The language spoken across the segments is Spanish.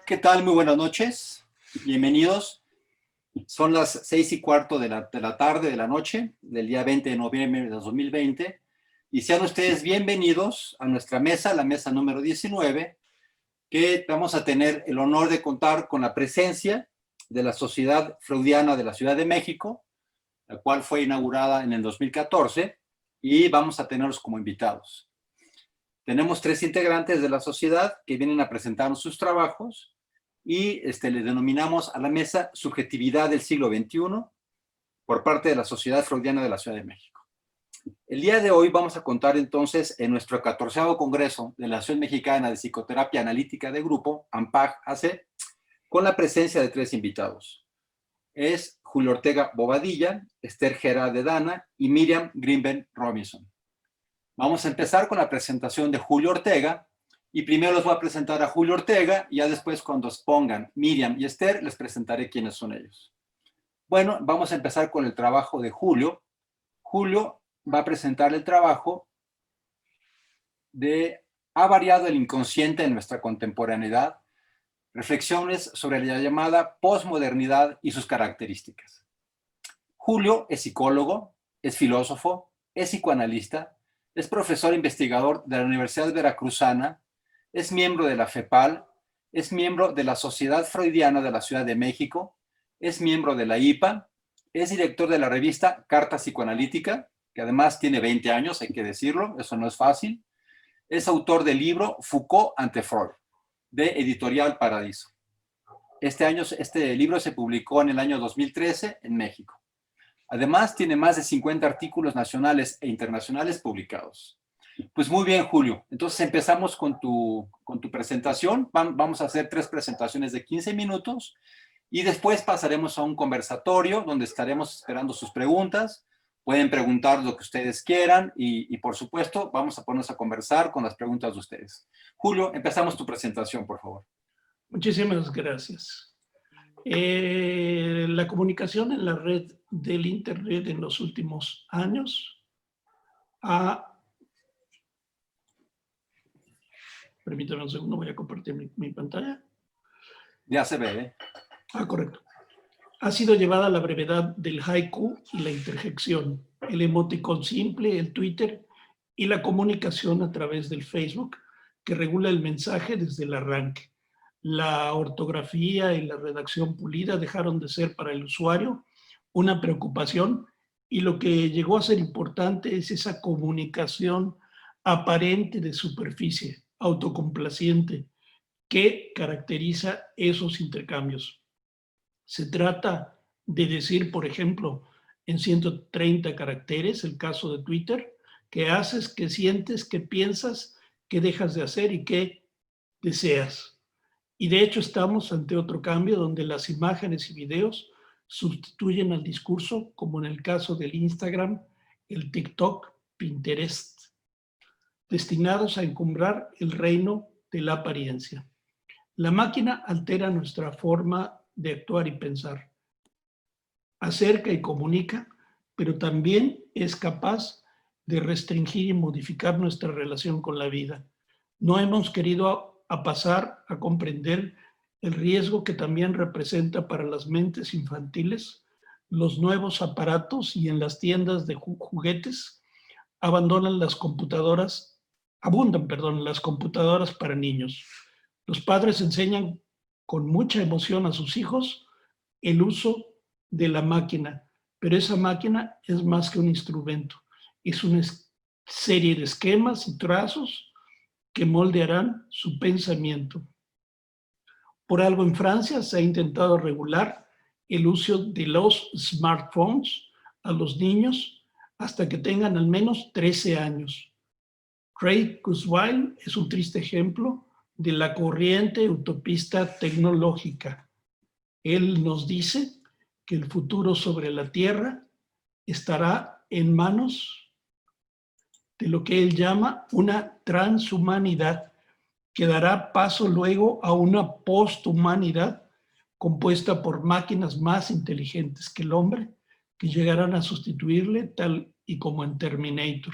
¿Qué tal? Muy buenas noches. Bienvenidos. Son las 6:15 de la tarde, de la noche, del día 20 de noviembre de 2020. Y sean ustedes bienvenidos a nuestra mesa, la mesa número 19, que vamos a tener el honor de contar con la presencia de la Sociedad Freudiana de la Ciudad de México, la cual fue inaugurada en el 2014, y vamos a tenerlos como invitados. Tenemos 3 integrantes de la sociedad que vienen a presentarnos sus trabajos y le denominamos a la mesa Subjetividad del siglo XXI por parte de la Sociedad Freudiana de la Ciudad de México. El día de hoy vamos a contar entonces en nuestro 14º Congreso de la Asociación Mexicana de Psicoterapia Analítica de Grupo, AMPAG-AC, con la presencia de 3 invitados. Es Julio Ortega Bobadilla, Esther Gera de Dana y Miriam Grimben Robinson. Vamos a empezar con la presentación de Julio Ortega, y primero les voy a presentar a Julio Ortega, y ya después cuando expongan Miriam y Esther, les presentaré quiénes son ellos. Bueno, vamos a empezar con el trabajo de Julio. Julio va a presentar el trabajo de ¿Ha variado el inconsciente en nuestra contemporaneidad? Reflexiones sobre la llamada posmodernidad y sus características. Julio es psicólogo, es filósofo, es psicoanalista, es profesor investigador de la Universidad Veracruzana, es miembro de la FEPAL, es miembro de la Sociedad Freudiana de la Ciudad de México, es miembro de la IPA, es director de la revista Carta Psicoanalítica, que además tiene 20 años, hay que decirlo, eso no es fácil. Es autor del libro Foucault ante Freud, de Editorial Paradiso. Este libro se publicó en el año 2013 en México. Además, tiene más de 50 artículos nacionales e internacionales publicados. Pues muy bien, Julio. Entonces empezamos con tu presentación. Vamos a hacer 3 presentaciones de 15 minutos y después pasaremos a un conversatorio donde estaremos esperando sus preguntas. Pueden preguntar lo que ustedes quieran y por supuesto, vamos a ponernos a conversar con las preguntas de ustedes. Julio, empezamos tu presentación, por favor. Muchísimas gracias. La comunicación en la red del Internet en los últimos años Permítame un segundo, voy a compartir mi pantalla. Ya se ve, ¿eh? Correcto. Ha sido llevada a la brevedad del haiku y la interjección, el emoticón simple, el Twitter y la comunicación a través del Facebook, que regula el mensaje desde el arranque. La ortografía y la redacción pulida dejaron de ser para el usuario una preocupación, y lo que llegó a ser importante es esa comunicación aparente de superficie, autocomplaciente, que caracteriza esos intercambios. Se trata de decir, por ejemplo, en 130 caracteres, el caso de Twitter, qué haces, qué sientes, qué piensas, qué dejas de hacer y qué deseas. Y de hecho estamos ante otro cambio donde las imágenes y videos sustituyen al discurso, como en el caso del Instagram, el TikTok, Pinterest, destinados a encumbrar el reino de la apariencia. La máquina altera nuestra forma de actuar y pensar, acerca y comunica, pero también es capaz de restringir y modificar nuestra relación con la vida. No hemos querido pasar a comprender el riesgo que también representa para las mentes infantiles los nuevos aparatos, y en las tiendas de juguetes abundan las computadoras para niños. Los padres enseñan con mucha emoción a sus hijos el uso de la máquina, pero esa máquina es más que un instrumento, es una serie de esquemas y trazos que moldearán su pensamiento. Por algo en Francia se ha intentado regular el uso de los smartphones a los niños hasta que tengan al menos 13 años. Ray Kurzweil es un triste ejemplo de la corriente utopista tecnológica. Él nos dice que el futuro sobre la Tierra estará en manos de lo que él llama una transhumanidad, que dará paso luego a una posthumanidad compuesta por máquinas más inteligentes que el hombre, que llegarán a sustituirle tal y como en Terminator.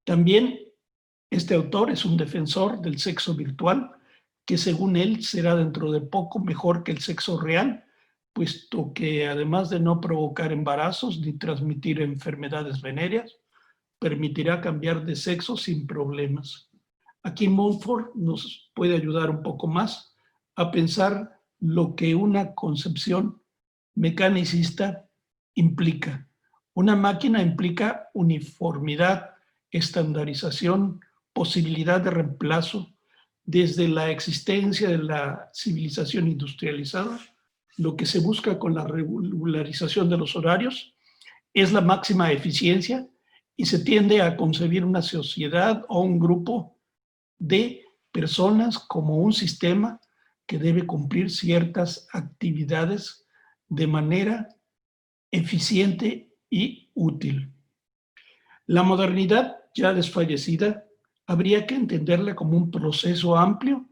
También este autor es un defensor del sexo virtual, que según él será dentro de poco mejor que el sexo real, puesto que además de no provocar embarazos ni transmitir enfermedades venéreas, permitirá cambiar de sexo sin problemas. Aquí Montfort nos puede ayudar un poco más a pensar lo que una concepción mecanicista implica. Una máquina implica uniformidad, estandarización, posibilidad de reemplazo. Desde la existencia de la civilización industrializada, lo que se busca con la regularización de los horarios es la máxima eficiencia y se tiende a concebir una sociedad o un grupo de personas como un sistema que debe cumplir ciertas actividades de manera eficiente y útil. La modernidad, ya desfallecida, habría que entenderla como un proceso amplio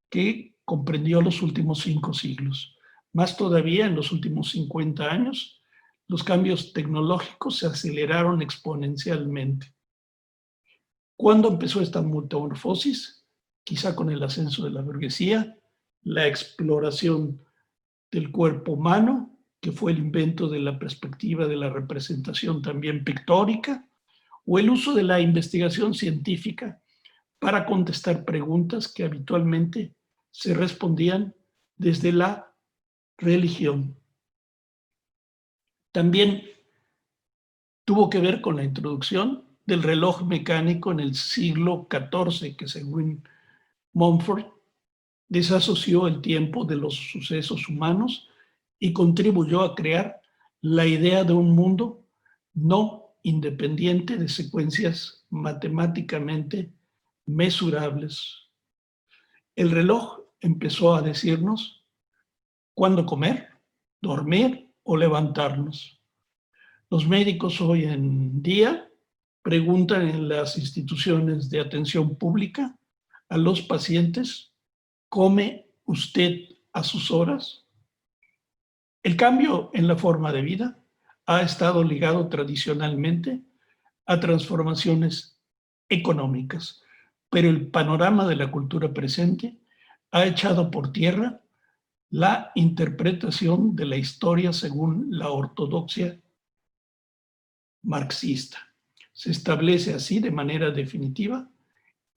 que comprendió los últimos 5 siglos. Más todavía, en los últimos 50 años, los cambios tecnológicos se aceleraron exponencialmente. ¿Cuándo empezó esta metamorfosis? Quizá con el ascenso de la burguesía, la exploración del cuerpo humano, que fue el invento de la perspectiva de la representación también pictórica, o el uso de la investigación científica para contestar preguntas que habitualmente se respondían desde la religión. También tuvo que ver con la introducción del reloj mecánico en el siglo XIV, que según Montfort desasoció el tiempo de los sucesos humanos y contribuyó a crear la idea de un mundo no independiente de secuencias matemáticamente mesurables. El reloj empezó a decirnos cuándo comer, dormir o levantarnos. Los médicos hoy en día preguntan en las instituciones de atención pública a los pacientes: ¿come usted a sus horas? El cambio en la forma de vida ha estado ligado tradicionalmente a transformaciones económicas, pero el panorama de la cultura presente ha echado por tierra la interpretación de la historia según la ortodoxia marxista. Se establece así de manera definitiva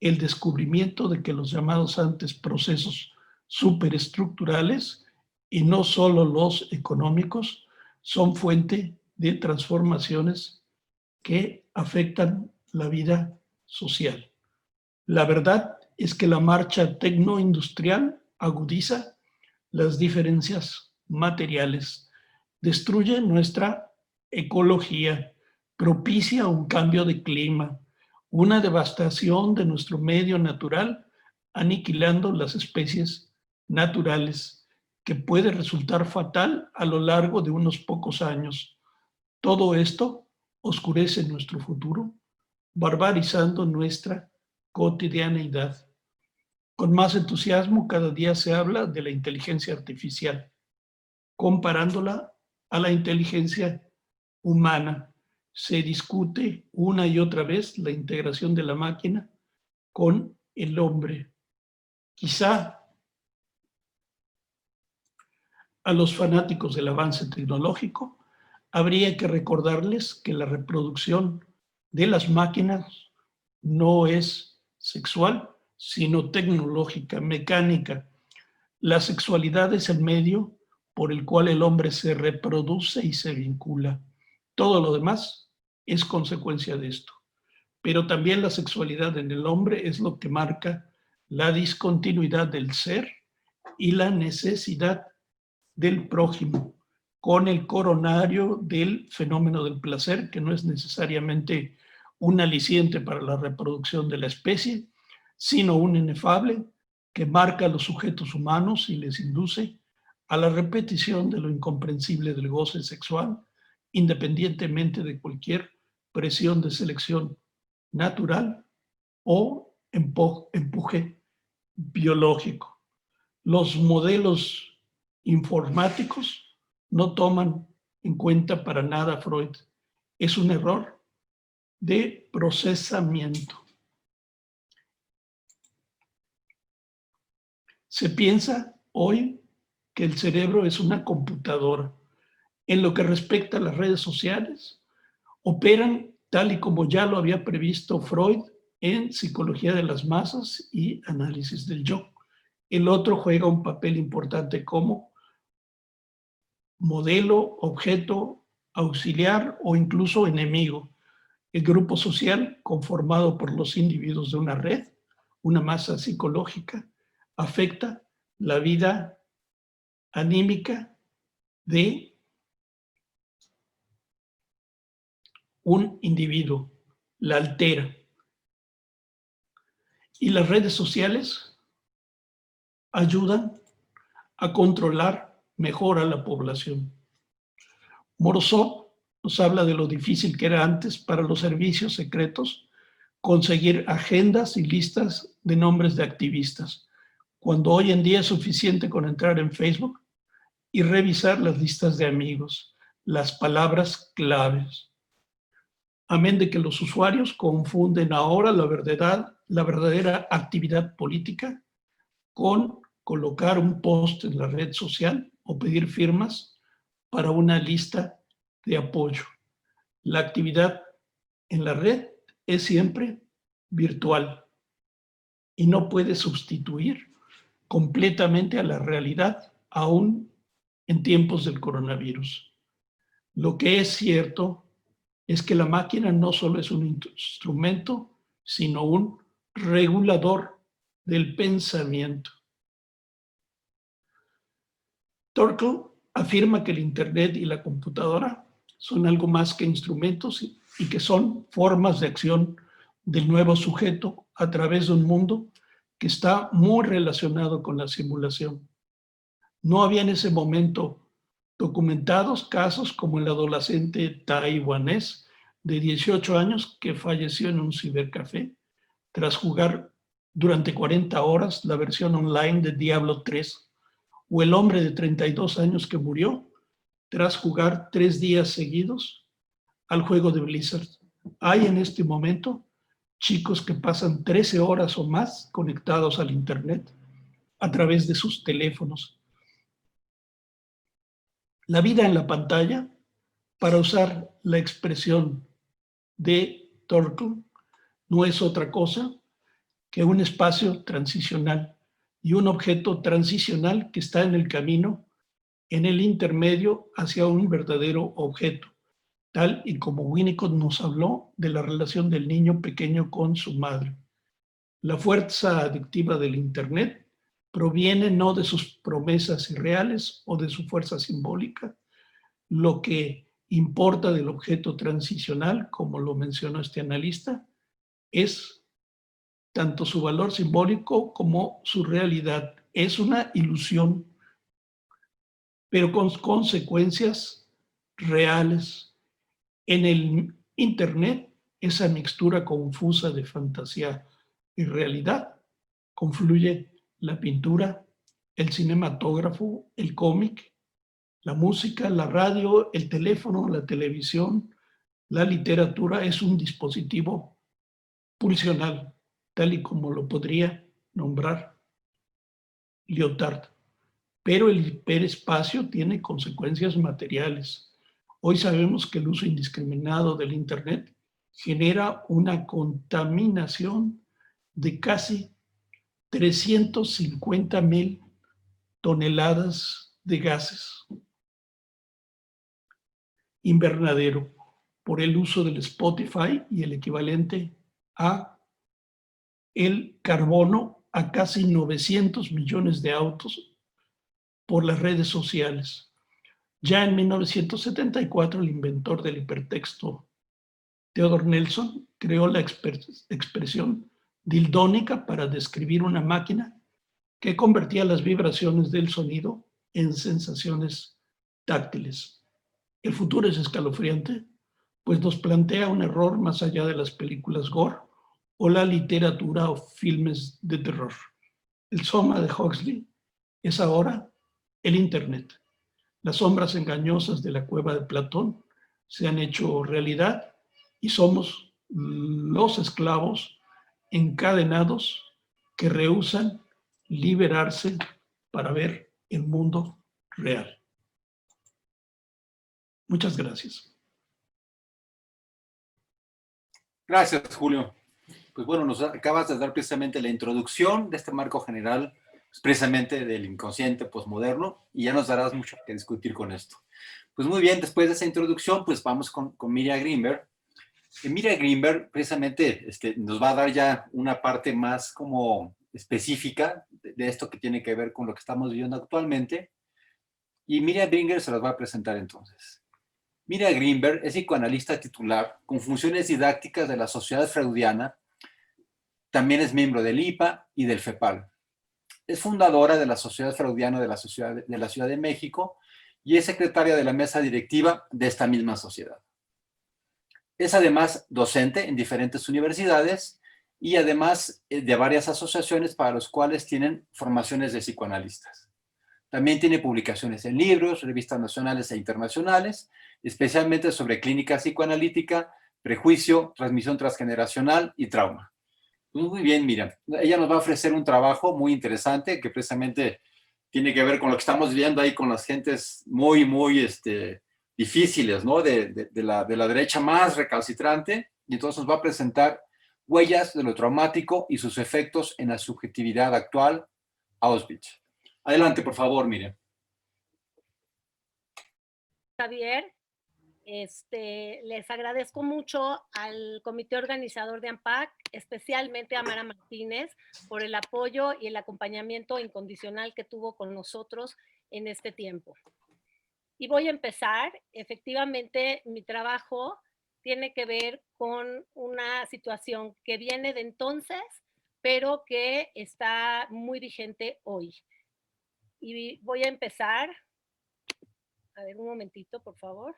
el descubrimiento de que los llamados antes procesos superestructurales, y no solo los económicos, son fuente de transformaciones que afectan la vida social. La verdad es que la marcha tecnoindustrial agudiza las diferencias materiales, destruye nuestra ecología, propicia un cambio de clima, una devastación de nuestro medio natural, aniquilando las especies naturales, que puede resultar fatal a lo largo de unos pocos años. Todo esto oscurece nuestro futuro, barbarizando nuestra cotidianeidad. Con más entusiasmo, cada día se habla de la inteligencia artificial, comparándola a la inteligencia humana. Se discute una y otra vez la integración de la máquina con el hombre. Quizá a los fanáticos del avance tecnológico habría que recordarles que la reproducción de las máquinas no es sexual, sino tecnológica, mecánica. La sexualidad es el medio por el cual el hombre se reproduce y se vincula. Todo lo demás es consecuencia de esto. Pero también la sexualidad en el hombre es lo que marca la discontinuidad del ser y la necesidad del prójimo, con el coronario del fenómeno del placer, que no es necesariamente un aliciente para la reproducción de la especie, sino un inefable que marca a los sujetos humanos y les induce a la repetición de lo incomprensible del goce sexual, independientemente de cualquier presión de selección natural o empuje biológico. Los modelos informáticos no toman en cuenta para nada Freud. Es un error de procesamiento. Se piensa hoy que el cerebro es una computadora. En lo que respecta a las redes sociales, operan tal y como ya lo había previsto Freud en Psicología de las Masas y Análisis del Yo. El otro juega un papel importante como modelo, objeto, auxiliar o incluso enemigo. El grupo social, conformado por los individuos de una red, una masa psicológica, afecta la vida anímica de un individuo, la altera. Y las redes sociales ayudan a controlar mejor a la población. Morozov nos habla de lo difícil que era antes para los servicios secretos conseguir agendas y listas de nombres de activistas, cuando hoy en día es suficiente con entrar en Facebook y revisar las listas de amigos, las palabras claves. Amén de que los usuarios confunden ahora la verdadera actividad política con colocar un post en la red social o pedir firmas para una lista de apoyo. La actividad en la red es siempre virtual y no puede sustituir completamente a la realidad, aún en tiempos del coronavirus. Lo que es cierto es que la máquina no solo es un instrumento, sino un regulador del pensamiento. Torkel afirma que el Internet y la computadora son algo más que instrumentos y que son formas de acción del nuevo sujeto a través de un mundo que está muy relacionado con la simulación. No había en ese momento documentados casos como el adolescente taiwanés de 18 años que falleció en un cibercafé tras jugar durante 40 horas la versión online de Diablo 3, o el hombre de 32 años que murió tras jugar 3 días seguidos al juego de Blizzard. Hay en este momento chicos que pasan 13 horas o más conectados al Internet a través de sus teléfonos. La vida en la pantalla, para usar la expresión de Torkel, no es otra cosa que un espacio transicional y un objeto transicional que está en el camino, en el intermedio hacia un verdadero objeto, tal y como Winnicott nos habló de la relación del niño pequeño con su madre. La fuerza adictiva del Internet proviene no de sus promesas irreales o de su fuerza simbólica. Lo que importa del objeto transicional, como lo mencionó este analista, es tanto su valor simbólico como su realidad. Es una ilusión, pero con consecuencias reales. En el Internet, esa mixtura confusa de fantasía y realidad confluye la pintura, el cinematógrafo, el cómic, la música, la radio, el teléfono, la televisión, la literatura. Es un dispositivo pulsional, tal y como lo podría nombrar Lyotard. Pero el hiperespacio tiene consecuencias materiales. Hoy sabemos que el uso indiscriminado del Internet genera una contaminación de casi 350,000 toneladas de gases invernadero por el uso del Spotify y el equivalente a el carbono a casi 900 millones de autos por las redes sociales. Ya en 1974, el inventor del hipertexto, Theodore Nelson, creó la expresión dildónica para describir una máquina que convertía las vibraciones del sonido en sensaciones táctiles. El futuro es escalofriante, pues nos plantea un error más allá de las películas gore o la literatura o filmes de terror. El soma de Huxley es ahora el Internet. Las sombras engañosas de la cueva de Platón se han hecho realidad y somos los esclavos encadenados que rehúsan liberarse para ver el mundo real. Muchas gracias. Gracias, Julio. Pues bueno, nos acabas de dar precisamente la introducción de este marco general, pues precisamente del inconsciente posmoderno, y ya nos darás mucho que discutir con esto. Pues muy bien, después de esa introducción, pues vamos con Miriam Grinberg. Miriam Grinberg precisamente nos va a dar ya una parte más como específica de esto que tiene que ver con lo que estamos viviendo actualmente. Y Miriam Grinberg se las va a presentar entonces. Miriam Grinberg es psicoanalista titular con funciones didácticas de la Sociedad Freudiana. También es miembro del IPA y del FEPAL. Es fundadora de la Sociedad Freudiana de la Ciudad de México y es secretaria de la mesa directiva de esta misma sociedad. Es además docente en diferentes universidades y además de varias asociaciones para las cuales tienen formaciones de psicoanalistas. También tiene publicaciones en libros, revistas nacionales e internacionales, especialmente sobre clínica psicoanalítica, prejuicio, transmisión transgeneracional y trauma. Muy bien, Miriam. Ella nos va a ofrecer un trabajo muy interesante que precisamente tiene que ver con lo que estamos viendo ahí con las gentes muy difíciles, ¿no? De la derecha más recalcitrante. Y entonces nos va a presentar huellas de lo traumático y sus efectos en la subjetividad actual, Auschwitz. Adelante, por favor, Miriam. Javier, les agradezco mucho al comité organizador de AMPAC, especialmente a Mara Martínez, por el apoyo y el acompañamiento incondicional que tuvo con nosotros en este tiempo. Y voy a empezar. Efectivamente, mi trabajo tiene que ver con una situación que viene de entonces, pero que está muy vigente hoy. Y voy a empezar. A ver, un momentito, por favor.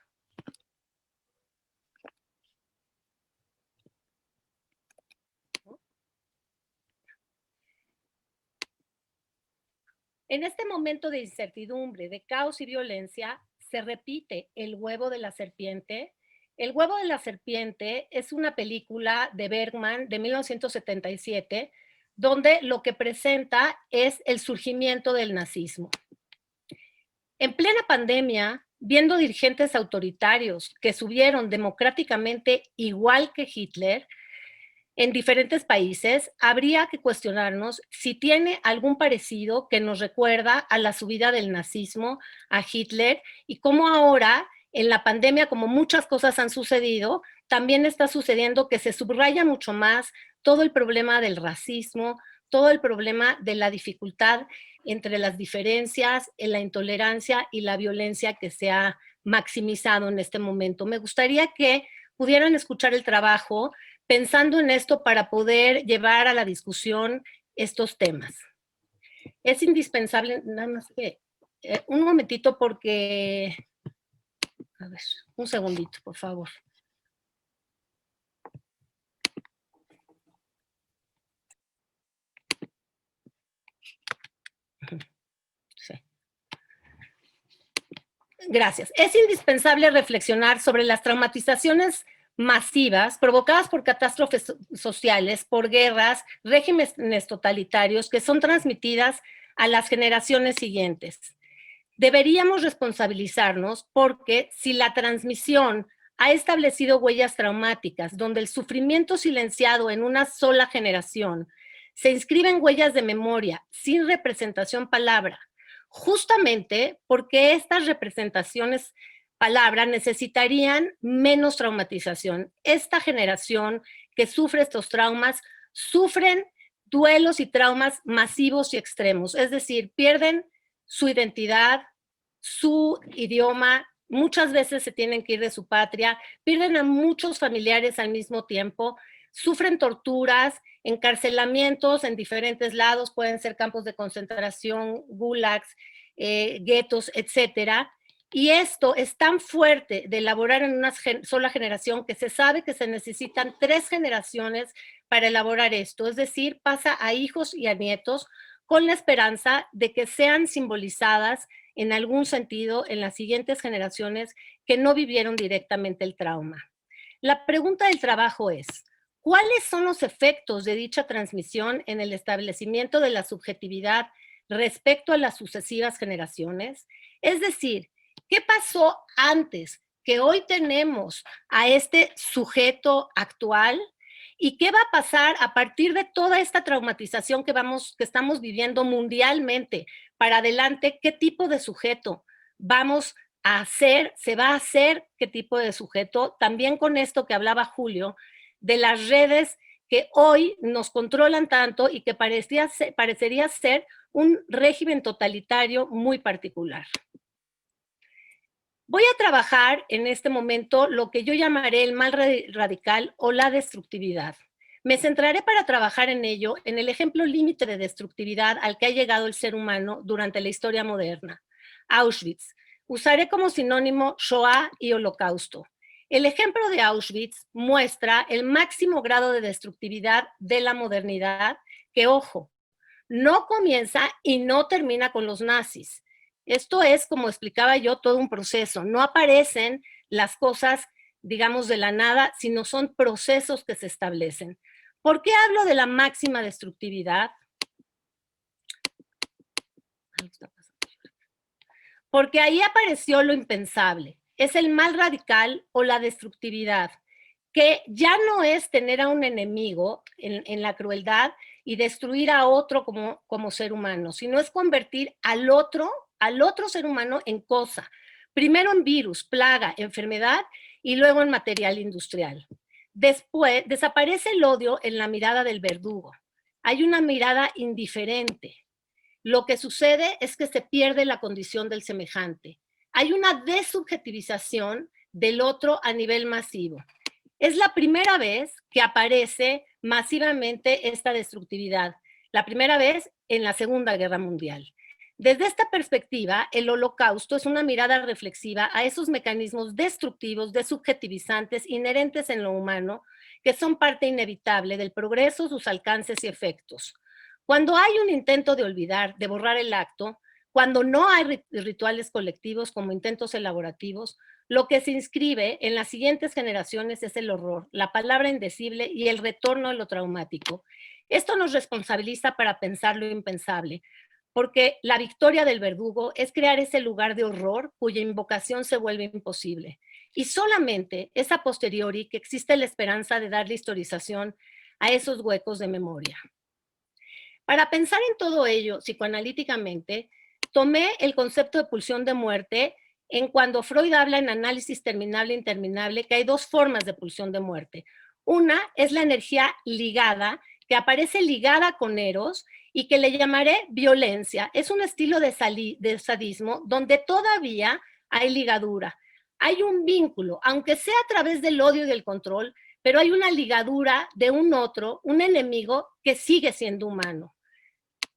En este momento de incertidumbre, de caos y violencia, se repite El huevo de la serpiente. El huevo de la serpiente es una película de Bergman de 1977, donde lo que presenta es el surgimiento del nazismo. En plena pandemia, viendo dirigentes autoritarios que subieron democráticamente igual que Hitler, en diferentes países, habría que cuestionarnos si tiene algún parecido que nos recuerda a la subida del nazismo, a Hitler, y cómo ahora, en la pandemia, como muchas cosas han sucedido, también está sucediendo que se subraya mucho más todo el problema del racismo, todo el problema de la dificultad entre las diferencias, la intolerancia y la violencia que se ha maximizado en este momento. Me gustaría que pudieran escuchar el trabajo pensando en esto para poder llevar a la discusión estos temas. Es indispensable, nada más que, un momentito porque, a ver, un segundito, por favor. Sí. Gracias. Es indispensable reflexionar sobre las traumatizaciones masivas provocadas por catástrofes sociales, por guerras, regímenes totalitarios que son transmitidas a las generaciones siguientes. Deberíamos responsabilizarnos porque si la transmisión ha establecido huellas traumáticas donde el sufrimiento silenciado en una sola generación se inscribe en huellas de memoria sin representación palabra, justamente porque estas representaciones palabra necesitarían menos traumatización. Esta generación que sufre estos traumas sufren duelos y traumas masivos y extremos, es decir, pierden su identidad, su idioma, muchas veces se tienen que ir de su patria, pierden a muchos familiares al mismo tiempo, sufren torturas, encarcelamientos en diferentes lados, pueden ser campos de concentración, gulags, guetos, etcétera. Y esto es tan fuerte de elaborar en una sola generación que se sabe que se necesitan 3 generaciones para elaborar esto, es decir, pasa a hijos y a nietos con la esperanza de que sean simbolizadas en algún sentido en las siguientes generaciones que no vivieron directamente el trauma. La pregunta del trabajo es, ¿Cuáles son los efectos de dicha transmisión en el establecimiento de la subjetividad respecto a las sucesivas generaciones? Es decir, ¿qué pasó antes que hoy tenemos a este sujeto actual? ¿Y qué va a pasar a partir de toda esta traumatización que estamos viviendo mundialmente para adelante? ¿Qué tipo de sujeto vamos a hacer? ¿Se va a hacer qué tipo de sujeto? También con esto que hablaba Julio, de las redes que hoy nos controlan tanto y que parecería ser un régimen totalitario muy particular. Voy a trabajar en este momento lo que yo llamaré el mal radical o la destructividad. Me centraré para trabajar en ello en el ejemplo límite de destructividad al que ha llegado el ser humano durante la historia moderna, Auschwitz. Usaré como sinónimo Shoah y Holocausto. El ejemplo de Auschwitz muestra el máximo grado de destructividad de la modernidad que, ojo, no comienza y no termina con los nazis. Esto es, como explicaba yo, todo un proceso. No aparecen las cosas, digamos, de la nada, sino son procesos que se establecen. ¿Por qué hablo de la máxima destructividad? Porque ahí apareció lo impensable. Es el mal radical o la destructividad, que ya no es tener a un enemigo en la crueldad y destruir a otro como ser humano, sino es convertir al otro ser humano en cosa. Primero en virus, plaga, enfermedad y luego en material industrial. Después desaparece el odio en la mirada del verdugo. Hay una mirada indiferente. Lo que sucede es que se pierde la condición del semejante. Hay una desubjetivización del otro a nivel masivo. Es la primera vez que aparece masivamente esta destructividad, la primera vez en la Segunda Guerra Mundial. Desde esta perspectiva, el Holocausto es una mirada reflexiva a esos mecanismos destructivos, desubjetivizantes, inherentes en lo humano, que son parte inevitable del progreso, sus alcances y efectos. Cuando hay un intento de olvidar, de borrar el acto, cuando no hay rituales colectivos como intentos elaborativos, lo que se inscribe en las siguientes generaciones es el horror, la palabra indecible y el retorno a lo traumático. Esto nos responsabiliza para pensar lo impensable, porque la victoria del verdugo es crear ese lugar de horror cuya invocación se vuelve imposible. Y solamente es a posteriori que existe la esperanza de darle historización a esos huecos de memoria. Para pensar en todo ello psicoanalíticamente, tomé el concepto de pulsión de muerte en cuando Freud habla en Análisis Terminable e Interminable que hay dos formas de pulsión de muerte. Una es la energía ligada, que aparece ligada con Eros y que le llamaré violencia. Es un estilo de sadismo donde todavía hay ligadura. Hay un vínculo, aunque sea a través del odio y del control, pero hay una ligadura de un otro, un enemigo que sigue siendo humano.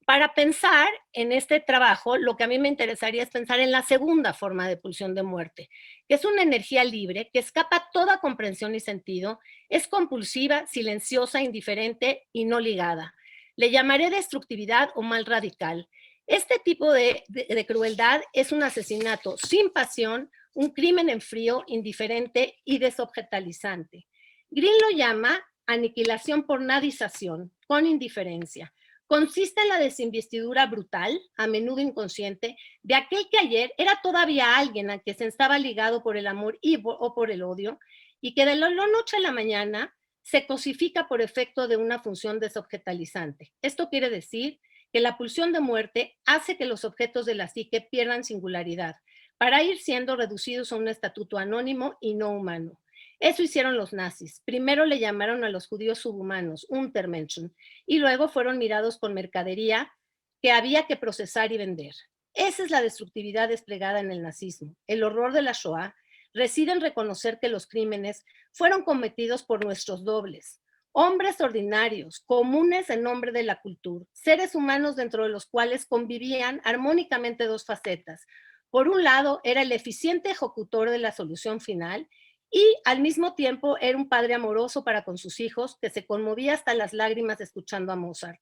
Para pensar en este trabajo, lo que a mí me interesaría es pensar en la segunda forma de pulsión de muerte, que es una energía libre que escapa toda comprensión y sentido, es compulsiva, silenciosa, indiferente y no ligada. Le llamaré destructividad o mal radical. Este tipo de crueldad es un asesinato sin pasión, un crimen en frío, indiferente y desobjetalizante. Green lo llama aniquilación por nadización, con indiferencia. Consiste en la desinvestidura brutal, a menudo inconsciente, de aquel que ayer era todavía alguien a quien se estaba ligado por el amor o por el odio, y que de la noche a la mañana se cosifica por efecto de una función desobjetalizante. Esto quiere decir que la pulsión de muerte hace que los objetos de la psique pierdan singularidad, para ir siendo reducidos a un estatuto anónimo y no humano. Eso hicieron los nazis. Primero le llamaron a los judíos subhumanos, Untermenschen, y luego fueron mirados con mercadería que había que procesar y vender. Esa es la destructividad desplegada en el nazismo. El horror de la Shoah reside en reconocer que los crímenes fueron cometidos por nuestros dobles, hombres ordinarios, comunes en nombre de la cultura, seres humanos dentro de los cuales convivían armónicamente dos facetas. Por un lado, era el eficiente ejecutor de la solución final y al mismo tiempo era un padre amoroso para con sus hijos que se conmovía hasta las lágrimas escuchando a Mozart.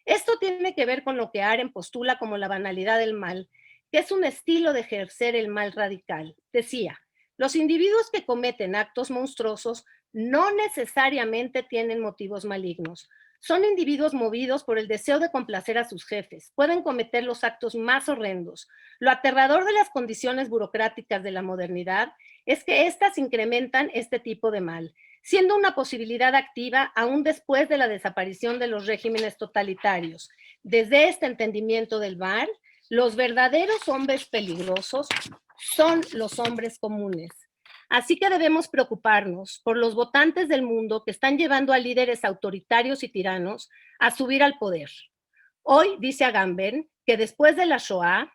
Esto tiene que ver con lo que Arendt postula como la banalidad del mal, que es un estilo de ejercer el mal radical. Decía, los individuos que cometen actos monstruosos no necesariamente tienen motivos malignos. Son individuos movidos por el deseo de complacer a sus jefes. Pueden cometer los actos más horrendos. Lo aterrador de las condiciones burocráticas de la modernidad es que éstas incrementan este tipo de mal, siendo una posibilidad activa aún después de la desaparición de los regímenes totalitarios. Desde este entendimiento del mal, los verdaderos hombres peligrosos son los hombres comunes. Así que debemos preocuparnos por los votantes del mundo que están llevando a líderes autoritarios y tiranos a subir al poder. Hoy dice Agamben que después de la Shoah,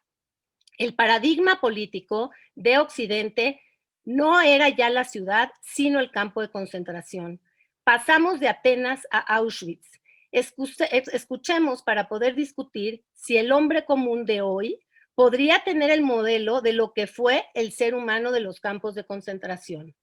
el paradigma político de Occidente no era ya la ciudad, sino el campo de concentración. Pasamos de Atenas a Auschwitz. Escuchemos para poder discutir si el hombre común de hoy podría tener el modelo de lo que fue el ser humano de los campos de concentración.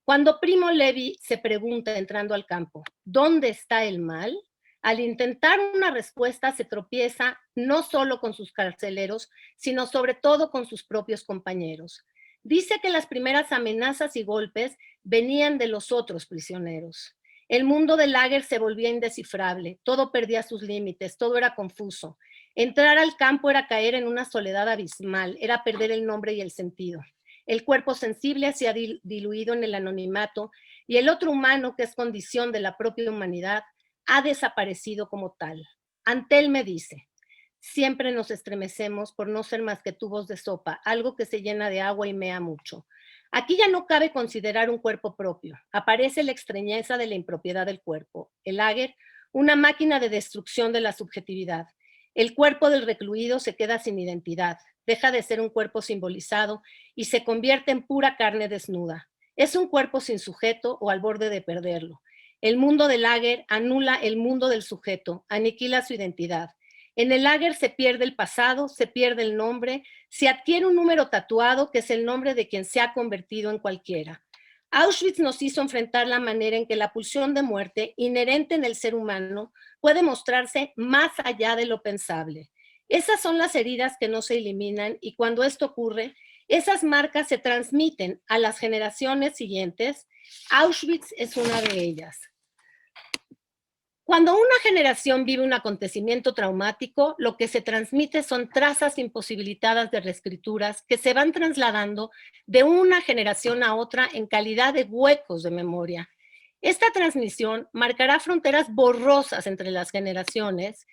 Cuando Primo Levi se pregunta entrando al campo, ¿dónde está el mal? Al intentar una respuesta se tropieza no solo con sus carceleros, sino sobre todo con sus propios compañeros. Dice que las primeras amenazas y golpes venían de los otros prisioneros. El mundo del lager se volvía indescifrable, todo perdía sus límites, todo era confuso. Entrar al campo era caer en una soledad abismal, era perder el nombre y el sentido. El cuerpo sensible se ha diluido en el anonimato y el otro humano, que es condición de la propia humanidad, ha desaparecido como tal. Antel me dice, siempre nos estremecemos por no ser más que tubos de sopa, algo que se llena de agua y mea mucho. Aquí ya no cabe considerar un cuerpo propio. Aparece la extrañeza de la impropiedad del cuerpo. El lager, una máquina de destrucción de la subjetividad. El cuerpo del recluido se queda sin identidad, deja de ser un cuerpo simbolizado y se convierte en pura carne desnuda. Es un cuerpo sin sujeto o al borde de perderlo. El mundo del lager anula el mundo del sujeto, aniquila su identidad. En el lager se pierde el pasado, se pierde el nombre, se adquiere un número tatuado que es el nombre de quien se ha convertido en cualquiera. Auschwitz nos hizo enfrentar la manera en que la pulsión de muerte, inherente en el ser humano, puede mostrarse más allá de lo pensable. Esas son las heridas que no se eliminan y cuando esto ocurre, esas marcas se transmiten a las generaciones siguientes. Auschwitz es una de ellas. Cuando una generación vive un acontecimiento traumático, lo que se transmite son trazas imposibilitadas de reescrituras que se van trasladando de una generación a otra en calidad de huecos de memoria. Esta transmisión marcará fronteras borrosas entre las generaciones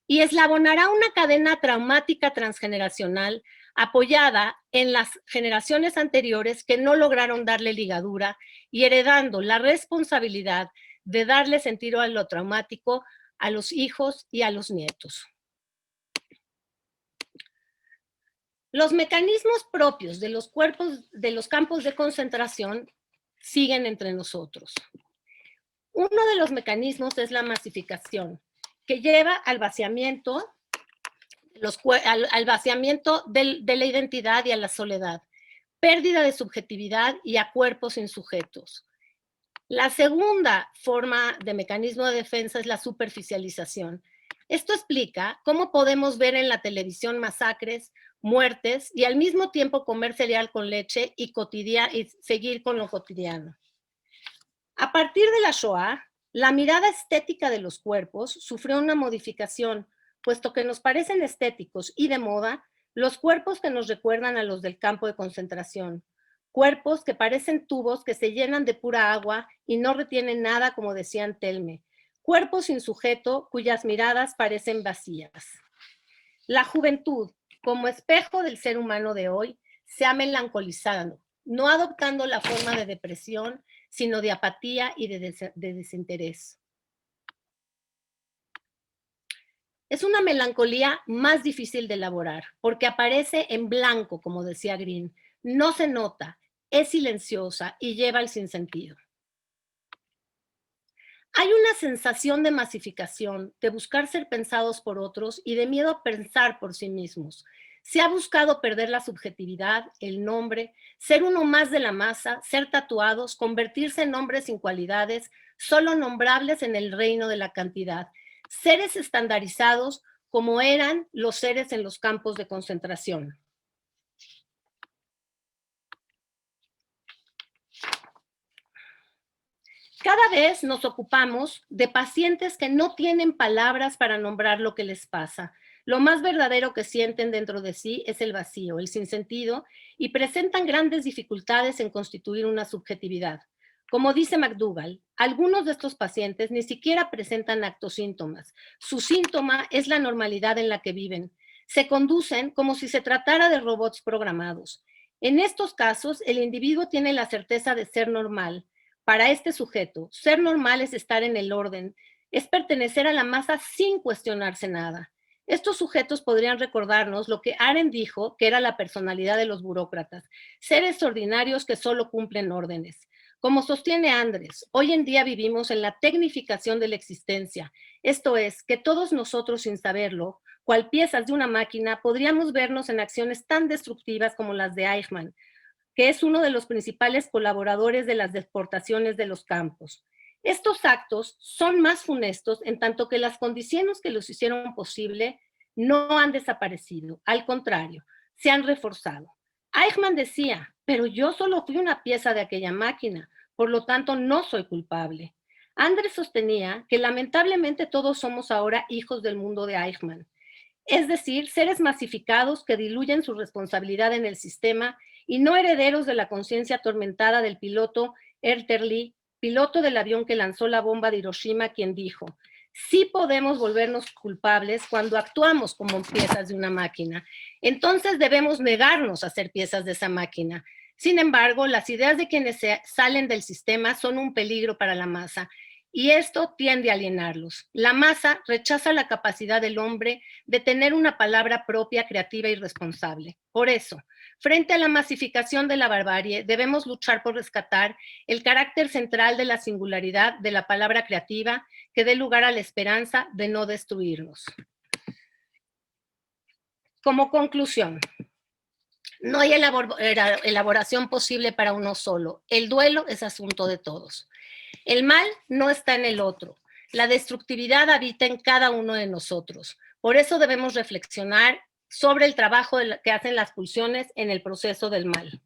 y eslabonará una cadena traumática transgeneracional apoyada en las generaciones anteriores que no lograron darle ligadura y heredando la responsabilidad de darle sentido a lo traumático a los hijos y a los nietos. Los mecanismos propios de los cuerpos, de los campos de concentración siguen entre nosotros. Uno de los mecanismos es la masificación, que lleva al vaciamiento, al vaciamiento de la identidad y a la soledad, pérdida de subjetividad y a cuerpos insujetos. La segunda forma de mecanismo de defensa es la superficialización. Esto explica cómo podemos ver en la televisión masacres, muertes y al mismo tiempo comer cereal con leche y seguir con lo cotidiano. A partir de la Shoah, la mirada estética de los cuerpos sufrió una modificación, puesto que nos parecen estéticos y de moda los cuerpos que nos recuerdan a los del campo de concentración. Cuerpos que parecen tubos que se llenan de pura agua y no retienen nada, como decía Antelme. Cuerpos sin sujeto cuyas miradas parecen vacías. La juventud, como espejo del ser humano de hoy, se ha melancolizado, no adoptando la forma de depresión, sino de apatía y de desinterés. Es una melancolía más difícil de elaborar, porque aparece en blanco, como decía Green, no se nota, es silenciosa y lleva al sinsentido. Hay una sensación de masificación, de buscar ser pensados por otros y de miedo a pensar por sí mismos. Se ha buscado perder la subjetividad, el nombre, ser uno más de la masa, ser tatuados, convertirse en hombres sin cualidades, solo nombrables en el reino de la cantidad. Seres estandarizados como eran los seres en los campos de concentración. Cada vez nos ocupamos de pacientes que no tienen palabras para nombrar lo que les pasa. Lo más verdadero que sienten dentro de sí es el vacío, el sinsentido, y presentan grandes dificultades en constituir una subjetividad. Como dice McDougall, algunos de estos pacientes ni siquiera presentan actos síntomas. Su síntoma es la normalidad en la que viven. Se conducen como si se tratara de robots programados. En estos casos, el individuo tiene la certeza de ser normal. Para este sujeto, ser normal es estar en el orden, es pertenecer a la masa sin cuestionarse nada. Estos sujetos podrían recordarnos lo que Arendt dijo que era la personalidad de los burócratas, seres ordinarios que solo cumplen órdenes. Como sostiene Andrés, hoy en día vivimos en la tecnificación de la existencia, esto es, que todos nosotros sin saberlo, cual piezas de una máquina, podríamos vernos en acciones tan destructivas como las de Eichmann, que es uno de los principales colaboradores de las deportaciones de los campos. Estos actos son más funestos en tanto que las condiciones que los hicieron posible no han desaparecido, al contrario, se han reforzado. Eichmann decía, pero yo solo fui una pieza de aquella máquina, por lo tanto no soy culpable. Andrés sostenía que lamentablemente todos somos ahora hijos del mundo de Eichmann, es decir, seres masificados que diluyen su responsabilidad en el sistema y no herederos de la conciencia atormentada del piloto Erterly, piloto del avión que lanzó la bomba de Hiroshima, quien dijo, sí podemos volvernos culpables cuando actuamos como piezas de una máquina. Entonces debemos negarnos a ser piezas de esa máquina. Sin embargo, las ideas de quienes salen del sistema son un peligro para la masa y esto tiende a alienarlos. La masa rechaza la capacidad del hombre de tener una palabra propia, creativa y responsable. Por eso, frente a la masificación de la barbarie, debemos luchar por rescatar el carácter central de la singularidad de la palabra creativa que dé lugar a la esperanza de no destruirnos. Como conclusión, no hay elaboración posible para uno solo. El duelo es asunto de todos. El mal no está en el otro. La destructividad habita en cada uno de nosotros. Por eso debemos reflexionar sobre el trabajo que hacen las pulsiones en el proceso del mal.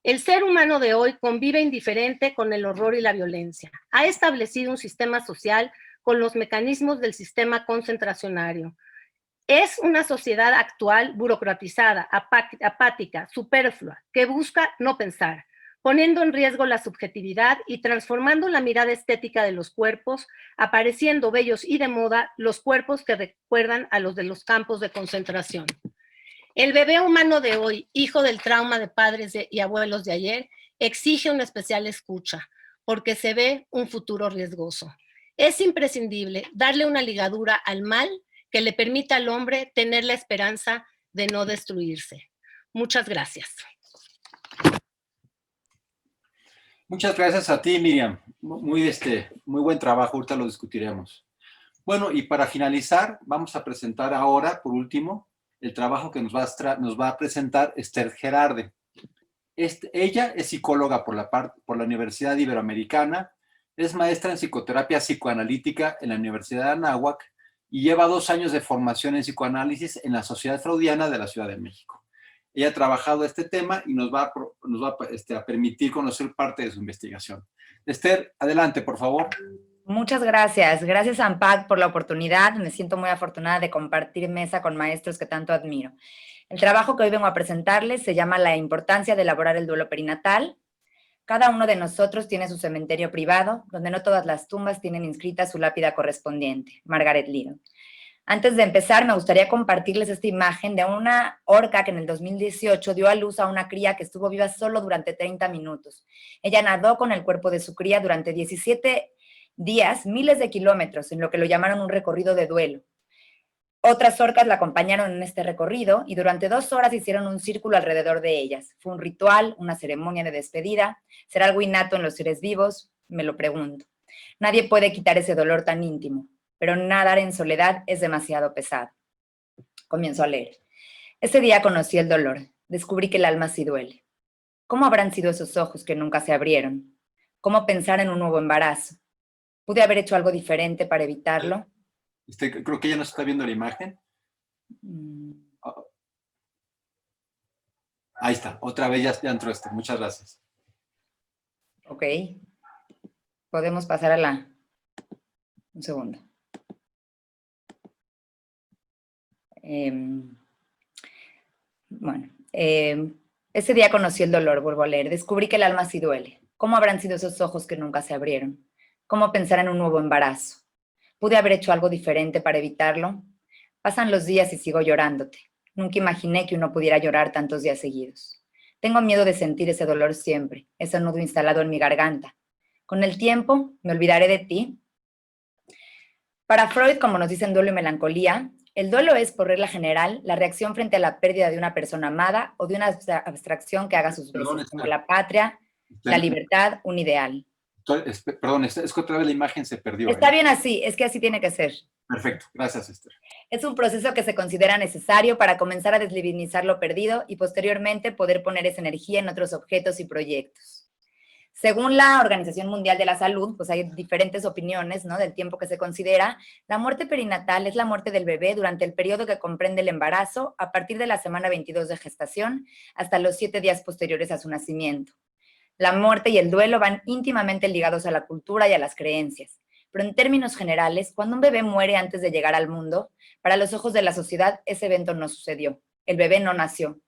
El ser humano de hoy convive indiferente con el horror y la violencia. Ha establecido un sistema social con los mecanismos del sistema concentracionario. Es una sociedad actual burocratizada, apática, superflua, que busca no pensar, poniendo en riesgo la subjetividad y transformando la mirada estética de los cuerpos, apareciendo bellos y de moda los cuerpos que recuerdan a los de los campos de concentración. El bebé humano de hoy, hijo del trauma de padres y abuelos de ayer, exige una especial escucha, porque se ve un futuro riesgoso. Es imprescindible darle una ligadura al mal que le permita al hombre tener la esperanza de no destruirse. Muchas gracias. Muchas gracias a ti, Miriam. Muy buen trabajo, ahorita lo discutiremos. Bueno, y para finalizar, vamos a presentar ahora, por último, el trabajo que nos va a presentar Esther Gerarde. Ella es psicóloga por la Universidad Iberoamericana, es maestra en psicoterapia psicoanalítica en la Universidad de Anáhuac y lleva 2 años de formación en psicoanálisis en la Sociedad Freudiana de la Ciudad de México. Ella ha trabajado este tema y nos va a permitir conocer parte de su investigación. Esther, adelante, por favor. Muchas gracias. Gracias, Ampac, por la oportunidad. Me siento muy afortunada de compartir mesa con maestros que tanto admiro. El trabajo que hoy vengo a presentarles se llama La importancia de elaborar el duelo perinatal. Cada uno de nosotros tiene su cementerio privado, donde no todas las tumbas tienen inscrita su lápida correspondiente. Margaret Little. Antes de empezar, me gustaría compartirles esta imagen de una orca que en el 2018 dio a luz a una cría que estuvo viva solo durante 30 minutos. Ella nadó con el cuerpo de su cría durante 17 días, miles de kilómetros, en lo que lo llamaron un recorrido de duelo. Otras orcas la acompañaron en este recorrido y durante 2 horas hicieron un círculo alrededor de ellas. Fue un ritual, una ceremonia de despedida. ¿Será algo innato en los seres vivos? Me lo pregunto. Nadie puede quitar ese dolor tan íntimo, pero nadar en soledad es demasiado pesado. Comienzo a leer. Ese día conocí el dolor. Descubrí que el alma sí duele. ¿Cómo habrán sido esos ojos que nunca se abrieron? ¿Cómo pensar en un nuevo embarazo? ¿Pude haber hecho algo diferente para evitarlo? Creo que ya nos está viendo la imagen. Ahí está, otra vez ya entró Muchas gracias. Ok. podemos pasar a la... Un segundo. Ese día conocí el dolor, vuelvo a leer. Descubrí que el alma sí duele. ¿Cómo habrán sido esos ojos que nunca se abrieron? ¿Cómo pensar en un nuevo embarazo? ¿Pude haber hecho algo diferente para evitarlo? Pasan los días y sigo llorándote. Nunca imaginé que uno pudiera llorar tantos días seguidos. Tengo miedo de sentir ese dolor siempre, ese nudo instalado en mi garganta. Con el tiempo, ¿me olvidaré de ti? Para Freud, como nos dicen duelo y melancolía, el duelo es, por regla general, la reacción frente a la pérdida de una persona amada o de una abstracción que haga sus veces, como la patria, la libertad, un ideal. Perdón, es que otra vez la imagen se perdió. Está bien así, es que así tiene que ser. Perfecto, gracias, Esther. Es un proceso que se considera necesario para comenzar a desdivinizar lo perdido y posteriormente poder poner esa energía en otros objetos y proyectos. Según la Organización Mundial de la Salud, pues hay diferentes opiniones, ¿no?, del tiempo que se considera. La muerte perinatal es la muerte del bebé durante el periodo que comprende el embarazo a partir de la semana 22 de gestación hasta los 7 días posteriores a su nacimiento. La muerte y el duelo van íntimamente ligados a la cultura y a las creencias. Pero en términos generales, cuando un bebé muere antes de llegar al mundo, para los ojos de la sociedad ese evento no sucedió. El bebé no nació.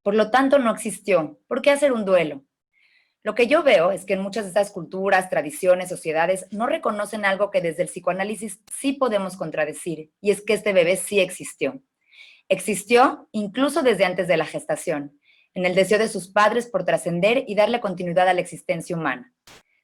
Por lo tanto, no existió. ¿Por qué hacer un duelo? Lo que yo veo es que en muchas de estas culturas, tradiciones, sociedades, no reconocen algo que desde el psicoanálisis sí podemos contradecir, y es que este bebé sí existió. Existió incluso desde antes de la gestación, en el deseo de sus padres por trascender y darle continuidad a la existencia humana.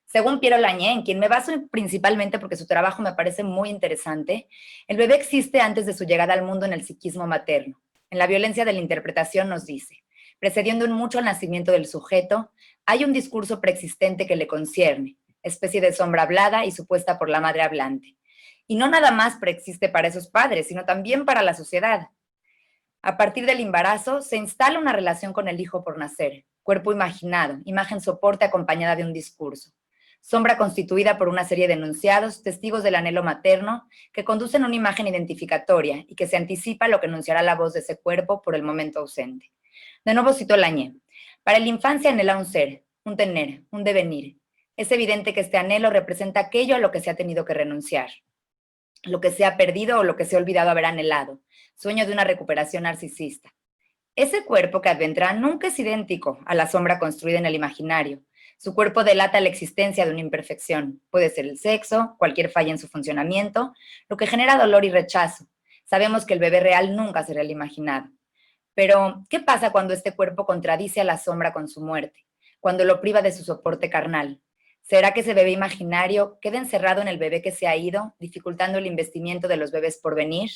Según Piero Lañé, en quien me baso principalmente porque su trabajo me parece muy interesante, el bebé existe antes de su llegada al mundo en el psiquismo materno. En La violencia de la interpretación nos dice: precediendo en mucho al nacimiento del sujeto, hay un discurso preexistente que le concierne, especie de sombra hablada y supuesta por la madre hablante. Y no nada más preexiste para esos padres, sino también para la sociedad. A partir del embarazo, se instala una relación con el hijo por nacer, cuerpo imaginado, imagen soporte acompañada de un discurso. Sombra constituida por una serie de enunciados, testigos del anhelo materno, que conducen a una imagen identificatoria y que se anticipa lo que enunciará la voz de ese cuerpo por el momento ausente. De nuevo cito Lañé: para la infancia anhela un ser, un tener, un devenir. Es evidente que este anhelo representa aquello a lo que se ha tenido que renunciar, lo que se ha perdido o lo que se ha olvidado haber anhelado, sueño de una recuperación narcisista. Ese cuerpo que advendrá nunca es idéntico a la sombra construida en el imaginario. Su cuerpo delata la existencia de una imperfección. Puede ser el sexo, cualquier falla en su funcionamiento, lo que genera dolor y rechazo. Sabemos que el bebé real nunca será el imaginado. Pero, ¿qué pasa cuando este cuerpo contradice a la sombra con su muerte? Cuando lo priva de su soporte carnal. ¿Será que ese bebé imaginario queda encerrado en el bebé que se ha ido, dificultando el investimiento de los bebés por venir?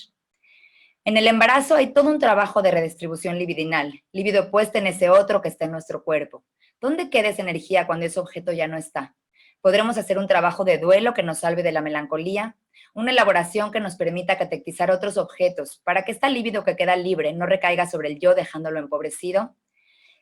En el embarazo hay todo un trabajo de redistribución libidinal, libido puesta en ese otro que está en nuestro cuerpo. ¿Dónde queda esa energía cuando ese objeto ya no está? ¿Podremos hacer un trabajo de duelo que nos salve de la melancolía? Una elaboración que nos permita catequizar otros objetos para que esta libido que queda libre no recaiga sobre el yo dejándolo empobrecido.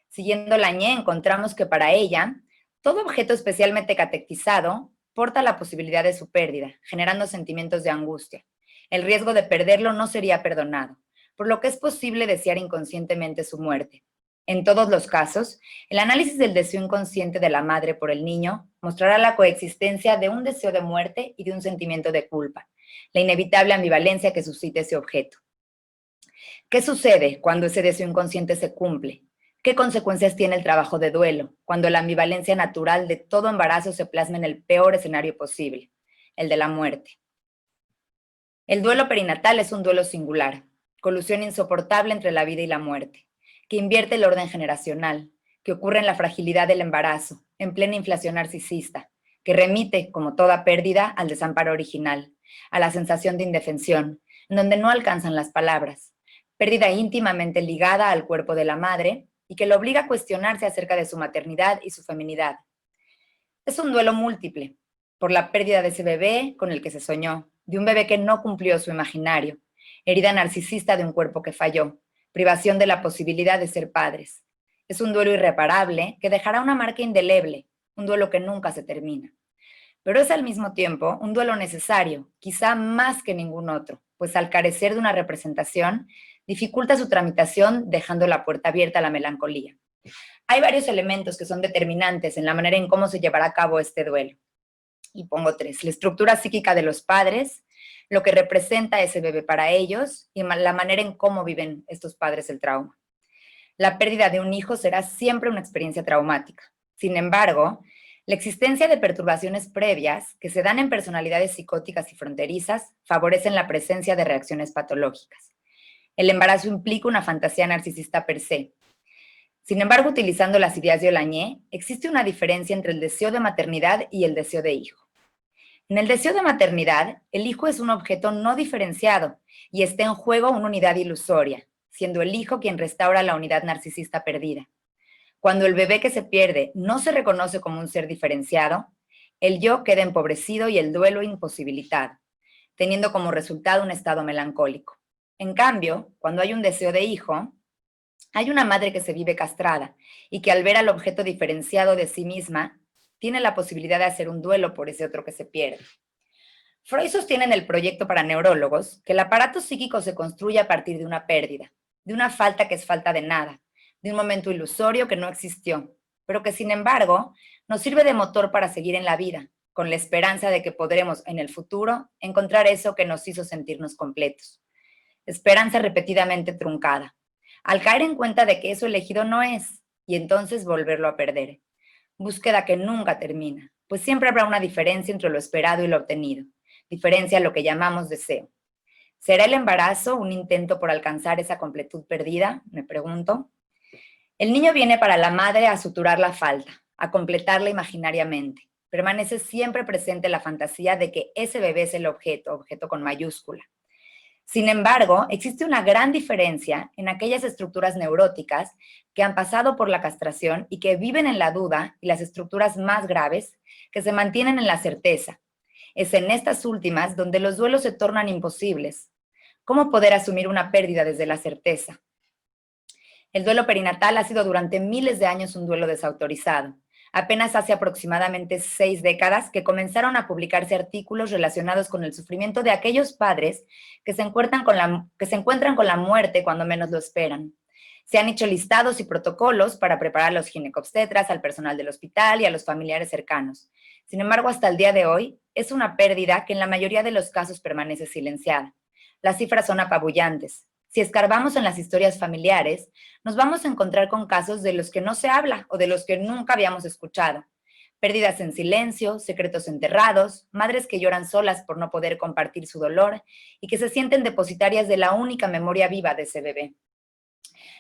Siguiendo Lañé, encontramos que para ella, todo objeto especialmente catequizado porta la posibilidad de su pérdida, generando sentimientos de angustia. El riesgo de perderlo no sería perdonado, por lo que es posible desear inconscientemente su muerte. En todos los casos, el análisis del deseo inconsciente de la madre por el niño mostrará la coexistencia de un deseo de muerte y de un sentimiento de culpa, la inevitable ambivalencia que suscita ese objeto. ¿Qué sucede cuando ese deseo inconsciente se cumple? ¿Qué consecuencias tiene el trabajo de duelo cuando la ambivalencia natural de todo embarazo se plasma en el peor escenario posible, el de la muerte? El duelo perinatal es un duelo singular, colusión insoportable entre la vida y la muerte, que invierte el orden generacional, que ocurre en la fragilidad del embarazo, en plena inflación narcisista, que remite, como toda pérdida, al desamparo original, a la sensación de indefensión, en donde no alcanzan las palabras, pérdida íntimamente ligada al cuerpo de la madre y que lo obliga a cuestionarse acerca de su maternidad y su feminidad. Es un duelo múltiple, por la pérdida de ese bebé con el que se soñó, de un bebé que no cumplió su imaginario, herida narcisista de un cuerpo que falló, privación de la posibilidad de ser padres. Es un duelo irreparable que dejará una marca indeleble, un duelo que nunca se termina. Pero es al mismo tiempo un duelo necesario, quizá más que ningún otro, pues al carecer de una representación, dificulta su tramitación dejando la puerta abierta a la melancolía. Hay varios elementos que son determinantes en la manera en cómo se llevará a cabo este duelo. Y pongo 3, la estructura psíquica de los padres, lo que representa ese bebé para ellos y la manera en cómo viven estos padres el trauma. La pérdida de un hijo será siempre una experiencia traumática. Sin embargo, la existencia de perturbaciones previas que se dan en personalidades psicóticas y fronterizas favorecen la presencia de reacciones patológicas. El embarazo implica una fantasía narcisista per se. Sin embargo, utilizando las ideas de Olañé, existe una diferencia entre el deseo de maternidad y el deseo de hijo. En el deseo de maternidad, el hijo es un objeto no diferenciado y está en juego una unidad ilusoria, siendo el hijo quien restaura la unidad narcisista perdida. Cuando el bebé que se pierde no se reconoce como un ser diferenciado, el yo queda empobrecido y el duelo imposibilitado, teniendo como resultado un estado melancólico. En cambio, cuando hay un deseo de hijo, hay una madre que se vive castrada y que al ver al objeto diferenciado de sí misma, tiene la posibilidad de hacer un duelo por ese otro que se pierde. Freud sostiene en el proyecto para neurólogos que el aparato psíquico se construye a partir de una pérdida, de una falta que es falta de nada, de un momento ilusorio que no existió, pero que sin embargo nos sirve de motor para seguir en la vida, con la esperanza de que podremos en el futuro encontrar eso que nos hizo sentirnos completos. Esperanza repetidamente truncada, al caer en cuenta de que eso elegido no es, y entonces volverlo a perder. Búsqueda que nunca termina, pues siempre habrá una diferencia entre lo esperado y lo obtenido, diferencia a lo que llamamos deseo. ¿Será el embarazo un intento por alcanzar esa completud perdida? Me pregunto. El niño viene para la madre a suturar la falta, a completarla imaginariamente. Permanece siempre presente la fantasía de que ese bebé es el objeto, objeto con mayúscula. Sin embargo, existe una gran diferencia en aquellas estructuras neuróticas que han pasado por la castración y que viven en la duda, y las estructuras más graves que se mantienen en la certeza. Es en estas últimas donde los duelos se tornan imposibles. ¿Cómo poder asumir una pérdida desde la certeza? El duelo perinatal ha sido durante miles de años un duelo desautorizado. Apenas hace aproximadamente 6 décadas que comenzaron a publicarse artículos relacionados con el sufrimiento de aquellos padres que se encuentran con la muerte cuando menos lo esperan. Se han hecho listados y protocolos para preparar a los ginecobstetras, al personal del hospital y a los familiares cercanos. Sin embargo, hasta el día de hoy, es una pérdida que en la mayoría de los casos permanece silenciada. Las cifras son apabullantes. Si escarbamos en las historias familiares, nos vamos a encontrar con casos de los que no se habla o de los que nunca habíamos escuchado. Pérdidas en silencio, secretos enterrados, madres que lloran solas por no poder compartir su dolor y que se sienten depositarias de la única memoria viva de ese bebé.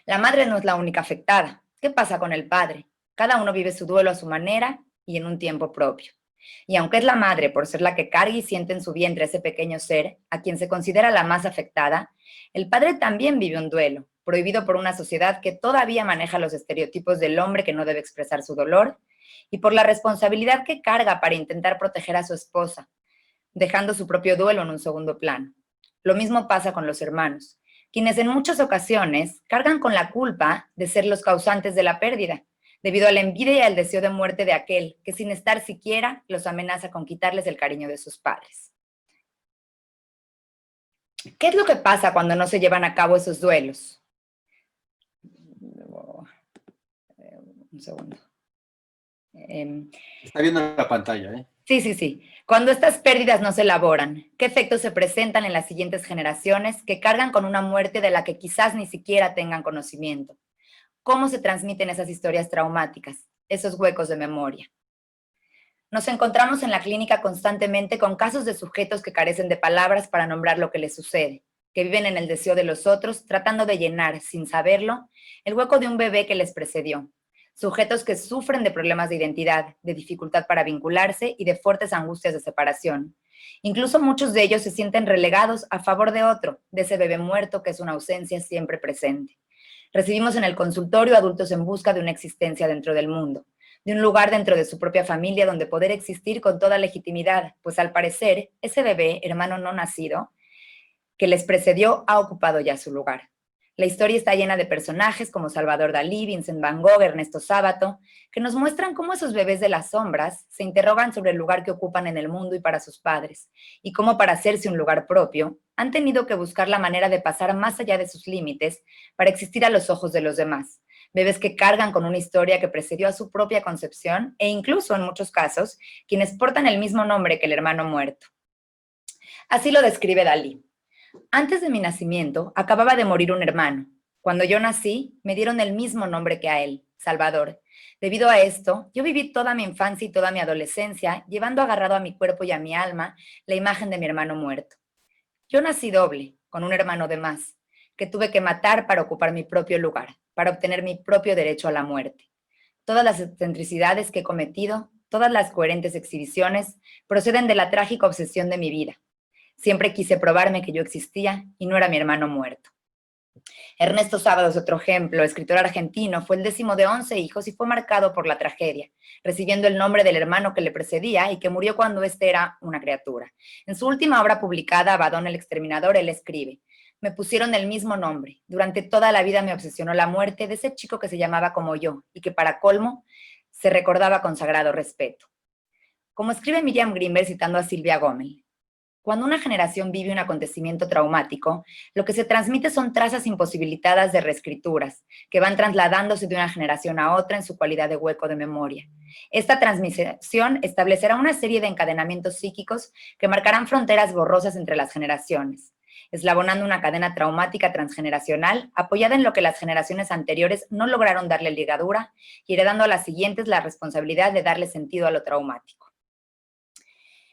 La madre no es la única afectada. ¿Qué pasa con el padre? Cada uno vive su duelo a su manera y en un tiempo propio. Y aunque es la madre, por ser la que carga y siente en su vientre ese pequeño ser, a quien se considera la más afectada, el padre también vive un duelo, prohibido por una sociedad que todavía maneja los estereotipos del hombre que no debe expresar su dolor, y por la responsabilidad que carga para intentar proteger a su esposa, dejando su propio duelo en un segundo plano. Lo mismo pasa con los hermanos, quienes en muchas ocasiones cargan con la culpa de ser los causantes de la pérdida, debido a la envidia y al deseo de muerte de aquel que sin estar siquiera los amenaza con quitarles el cariño de sus padres. ¿Qué es lo que pasa cuando no se llevan a cabo esos duelos? Un segundo. Está viendo la pantalla, ¿eh? Sí. Cuando estas pérdidas no se elaboran, ¿qué efectos se presentan en las siguientes generaciones que cargan con una muerte de la que quizás ni siquiera tengan conocimiento? ¿Cómo se transmiten esas historias traumáticas, esos huecos de memoria? Nos encontramos en la clínica constantemente con casos de sujetos que carecen de palabras para nombrar lo que les sucede, que viven en el deseo de los otros, tratando de llenar, sin saberlo, el hueco de un bebé que les precedió. Sujetos que sufren de problemas de identidad, de dificultad para vincularse y de fuertes angustias de separación. Incluso muchos de ellos se sienten relegados a favor de otro, de ese bebé muerto que es una ausencia siempre presente. Recibimos en el consultorio adultos en busca de una existencia dentro del mundo, de un lugar dentro de su propia familia donde poder existir con toda legitimidad, pues al parecer ese bebé, hermano no nacido, que les precedió ha ocupado ya su lugar. La historia está llena de personajes como Salvador Dalí, Vincent Van Gogh, Ernesto Sábato, que nos muestran cómo esos bebés de las sombras se interrogan sobre el lugar que ocupan en el mundo y para sus padres, y cómo para hacerse un lugar propio, han tenido que buscar la manera de pasar más allá de sus límites para existir a los ojos de los demás, bebés que cargan con una historia que precedió a su propia concepción e incluso, en muchos casos, quienes portan el mismo nombre que el hermano muerto. Así lo describe Dalí. Antes de mi nacimiento, acababa de morir un hermano. Cuando yo nací, me dieron el mismo nombre que a él, Salvador. Debido a esto, yo viví toda mi infancia y toda mi adolescencia llevando agarrado a mi cuerpo y a mi alma la imagen de mi hermano muerto. Yo nací doble, con un hermano de más, que tuve que matar para ocupar mi propio lugar, para obtener mi propio derecho a la muerte. Todas las excentricidades que he cometido, todas las coherentes exhibiciones, proceden de la trágica obsesión de mi vida. Siempre quise probarme que yo existía y no era mi hermano muerto. Ernesto Sábado es otro ejemplo, escritor argentino, fue el 10º de 11 hijos y fue marcado por la tragedia, recibiendo el nombre del hermano que le precedía y que murió cuando éste era una criatura. En su última obra publicada, Abadón el exterminador, él escribe: me pusieron el mismo nombre. Durante toda la vida me obsesionó la muerte de ese chico que se llamaba como yo y que para colmo se recordaba con sagrado respeto. Como escribe Miriam Grimberg citando a Silvia Gómez, cuando una generación vive un acontecimiento traumático, lo que se transmite son trazas imposibilitadas de reescrituras, que van trasladándose de una generación a otra en su cualidad de hueco de memoria. Esta transmisión establecerá una serie de encadenamientos psíquicos que marcarán fronteras borrosas entre las generaciones, eslabonando una cadena traumática transgeneracional apoyada en lo que las generaciones anteriores no lograron darle ligadura y heredando a las siguientes la responsabilidad de darle sentido a lo traumático.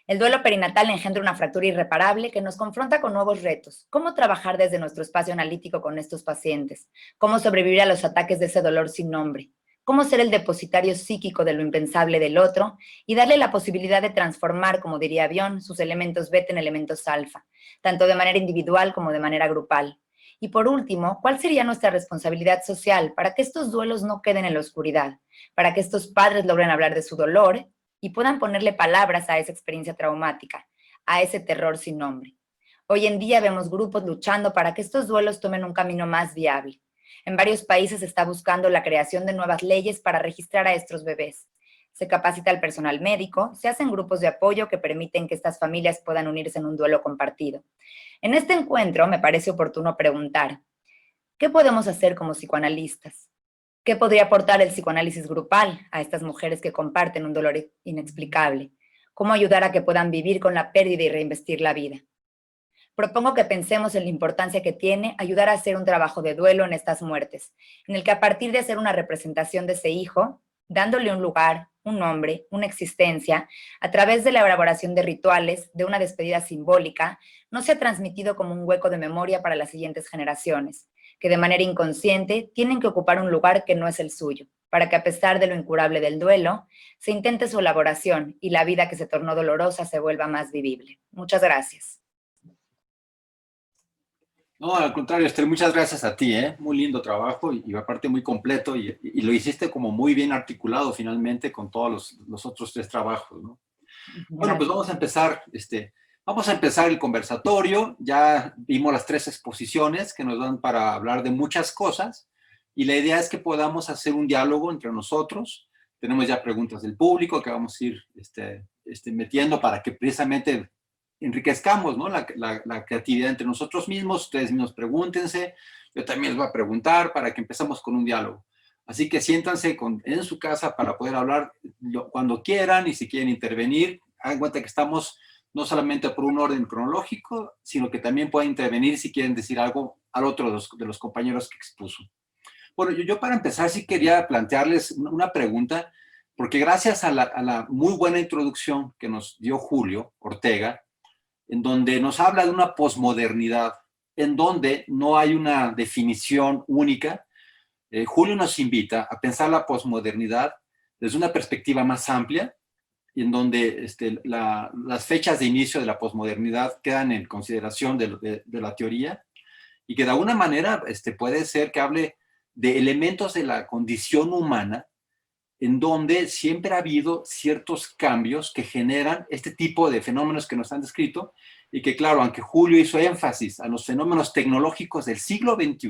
El duelo perinatal engendra una fractura irreparable que nos confronta con nuevos retos. ¿Cómo trabajar desde nuestro espacio analítico con estos pacientes? ¿Cómo sobrevivir a los ataques de ese dolor sin nombre? ¿Cómo ser el depositario psíquico de lo impensable del otro y darle la posibilidad de transformar, como diría Bion, sus elementos beta en elementos alfa, tanto de manera individual como de manera grupal? Y por último, ¿cuál sería nuestra responsabilidad social para que estos duelos no queden en la oscuridad? Para que estos padres logren hablar de su dolor y puedan ponerle palabras a esa experiencia traumática, a ese terror sin nombre. Hoy en día vemos grupos luchando para que estos duelos tomen un camino más viable. En varios países se está buscando la creación de nuevas leyes para registrar a estos bebés. Se capacita al personal médico, se hacen grupos de apoyo que permiten que estas familias puedan unirse en un duelo compartido. En este encuentro me parece oportuno preguntar, ¿qué podemos hacer como psicoanalistas? ¿Qué podría aportar el psicoanálisis grupal a estas mujeres que comparten un dolor inexplicable? ¿Cómo ayudar a que puedan vivir con la pérdida y reinvestir la vida? Propongo que pensemos en la importancia que tiene ayudar a hacer un trabajo de duelo en estas muertes, en el que a partir de hacer una representación de ese hijo, dándole un lugar, un nombre, una existencia, a través de la elaboración de rituales, de una despedida simbólica, no sea transmitido como un hueco de memoria para las siguientes generaciones, que de manera inconsciente tienen que ocupar un lugar que no es el suyo, para que a pesar de lo incurable del duelo, se intente su elaboración y la vida que se tornó dolorosa se vuelva más vivible. Muchas gracias. No, al contrario, Esther, muchas gracias a ti, ¿eh? Muy lindo trabajo y aparte muy completo y lo hiciste como muy bien articulado finalmente con todos los otros 3 trabajos, ¿no? Bueno, pues vamos a empezar el conversatorio. Ya vimos las 3 exposiciones que nos dan para hablar de muchas cosas y la idea es que podamos hacer un diálogo entre nosotros. Tenemos ya preguntas del público que vamos a ir metiendo para que precisamente enriquezcamos, ¿no? la creatividad entre nosotros mismos. Ustedes mismos pregúntense, yo también les voy a preguntar para que empecemos con un diálogo. Así que siéntanse en su casa para poder hablar cuando quieran y si quieren intervenir. Hagan cuenta que estamos no solamente por un orden cronológico, sino que también pueden intervenir si quieren decir algo al otro de los compañeros que expuso. Bueno, yo para empezar sí quería plantearles una pregunta, porque gracias a la muy buena introducción que nos dio Julio Ortega, en donde nos habla de una posmodernidad, en donde no hay una definición única, Julio nos invita a pensar la posmodernidad desde una perspectiva más amplia, en donde las fechas de inicio de la posmodernidad quedan en consideración de la teoría, y que de alguna manera puede ser que hable de elementos de la condición humana, en donde siempre ha habido ciertos cambios que generan este tipo de fenómenos que nos han descrito, y que claro, aunque Julio hizo énfasis a los fenómenos tecnológicos del siglo XXI,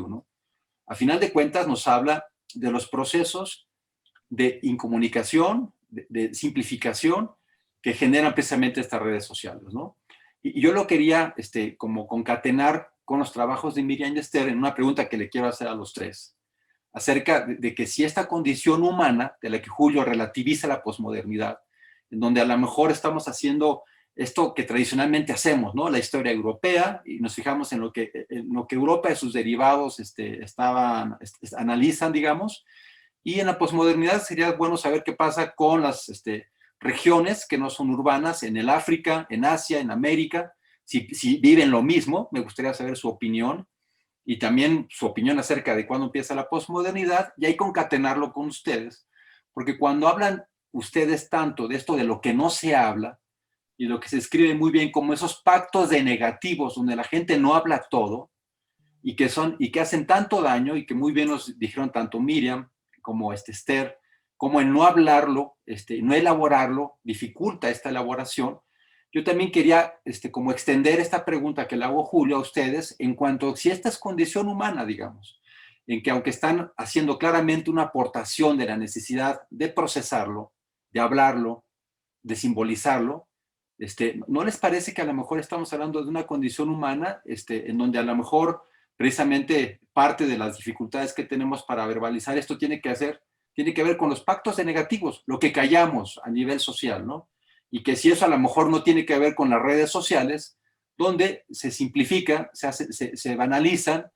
a final de cuentas nos habla de los procesos de incomunicación, de simplificación, que generan precisamente estas redes sociales, ¿no? Y yo lo quería como concatenar con los trabajos de Miriam y Esther en una pregunta que le quiero hacer a los 3. acerca de que si esta condición humana, de la que Julio relativiza la posmodernidad, en donde a lo mejor estamos haciendo esto que tradicionalmente hacemos, ¿no? La historia europea, y nos fijamos en lo que Europa y sus derivados analizan, digamos, y en la posmodernidad sería bueno saber qué pasa con las regiones que no son urbanas, en el África, en Asia, en América, si viven lo mismo. Me gustaría saber su opinión, y también su opinión acerca de cuándo empieza la posmodernidad, y ahí concatenarlo con ustedes, porque cuando hablan ustedes tanto de esto de lo que no se habla, y lo que se escribe muy bien como esos pactos de negativos, donde la gente no habla todo, y que hacen tanto daño, y que muy bien nos dijeron tanto Miriam como Esther, como el no hablarlo, no elaborarlo, dificulta esta elaboración. Yo también quería como extender esta pregunta que le hago, Julio, a ustedes, en cuanto a si esta es condición humana, digamos, en que aunque están haciendo claramente una aportación de la necesidad de procesarlo, de hablarlo, de simbolizarlo, ¿no les parece que a lo mejor estamos hablando de una condición humana en donde a lo mejor precisamente parte de las dificultades que tenemos para verbalizar esto tiene que ver con los pactos de negativos, lo que callamos a nivel social, ¿no? Y que si eso a lo mejor no tiene que ver con las redes sociales, donde se simplifica, se banalizan,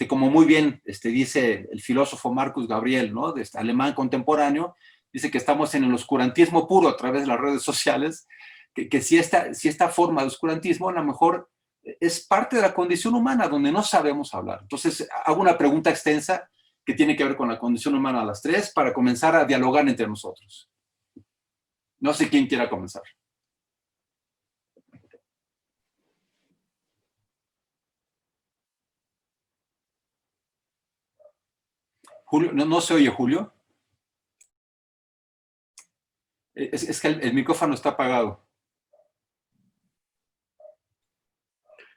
como muy bien dice el filósofo Marcus Gabriel, ¿no? Alemán contemporáneo, dice que estamos en el oscurantismo puro a través de las redes sociales, que si esta forma de oscurantismo a lo mejor es parte de la condición humana, donde no sabemos hablar. Entonces, hago una pregunta extensa que tiene que ver con la condición humana a las tres, para comenzar a dialogar entre nosotros. No sé quién quiera comenzar. Julio, no se oye, Julio. Es que el micrófono está apagado.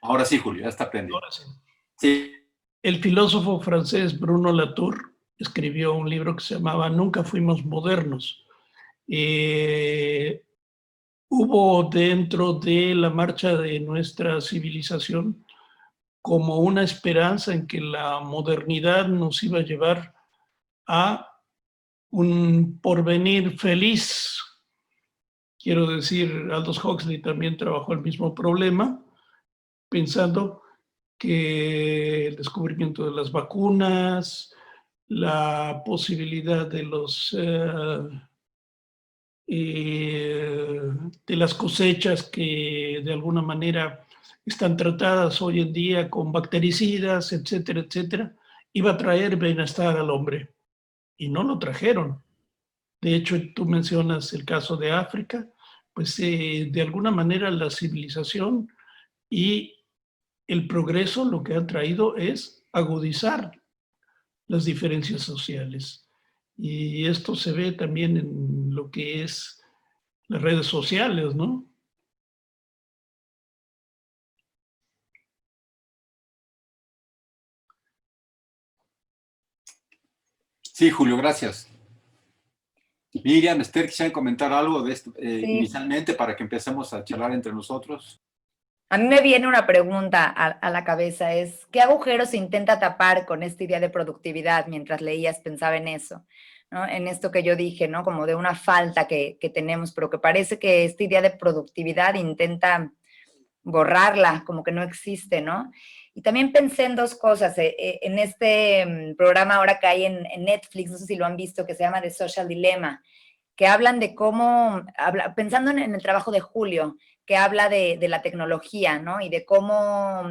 Ahora sí, Julio, ya está prendido. Ahora sí. Sí. El filósofo francés Bruno Latour escribió un libro que se llamaba Nunca fuimos modernos. Hubo dentro de la marcha de nuestra civilización como una esperanza en que la modernidad nos iba a llevar a un porvenir feliz. Quiero decir, Aldous Huxley también trabajó el mismo problema, pensando que el descubrimiento de las vacunas, la posibilidad de de las cosechas que de alguna manera están tratadas hoy en día con bactericidas, etcétera, etcétera, iba a traer bienestar al hombre. Y no lo trajeron. De hecho, tú mencionas el caso de África, pues de alguna manera la civilización y el progreso lo que ha traído es agudizar las diferencias sociales. Y esto se ve también en lo que es las redes sociales, ¿no? Sí, Julio, gracias. Miriam, Esther, ¿quisieran comentar algo de esto Sí. inicialmente para que empecemos a charlar entre nosotros? A mí me viene una pregunta a la cabeza, es ¿qué agujero se intenta tapar con esta idea de productividad? Mientras leías pensaba en eso, ¿no? En esto que yo dije, ¿no? Como de una falta que tenemos, pero que parece que esta idea de productividad intenta borrarla, como que no existe, ¿no? Y también pensé en dos cosas, en este programa ahora que hay en Netflix, no sé si lo han visto, que se llama The Social Dilemma, que hablan de cómo, pensando en el trabajo de Julio, que habla de la tecnología, ¿no? Y de cómo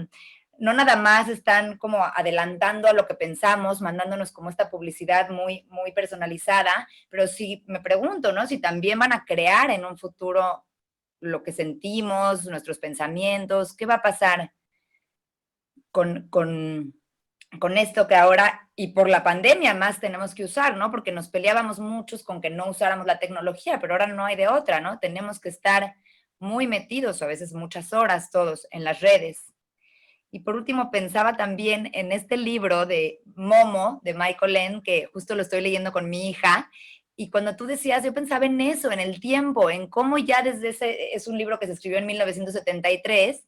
no nada más están como adelantando a lo que pensamos, mandándonos como esta publicidad muy, muy personalizada, pero sí me pregunto, ¿no? Si también van a crear en un futuro lo que sentimos, nuestros pensamientos, ¿qué va a pasar con esto que ahora, y por la pandemia más tenemos que usar, ¿no? Porque nos peleábamos muchos con que no usáramos la tecnología, pero ahora no hay de otra, ¿no? Tenemos que estar muy metidos, a veces muchas horas todos, en las redes. Y por último, pensaba también en este libro de Momo, de Michael Ende, que justo lo estoy leyendo con mi hija, y cuando tú decías, yo pensaba en eso, en el tiempo, en cómo ya desde ese, es un libro que se escribió en 1973,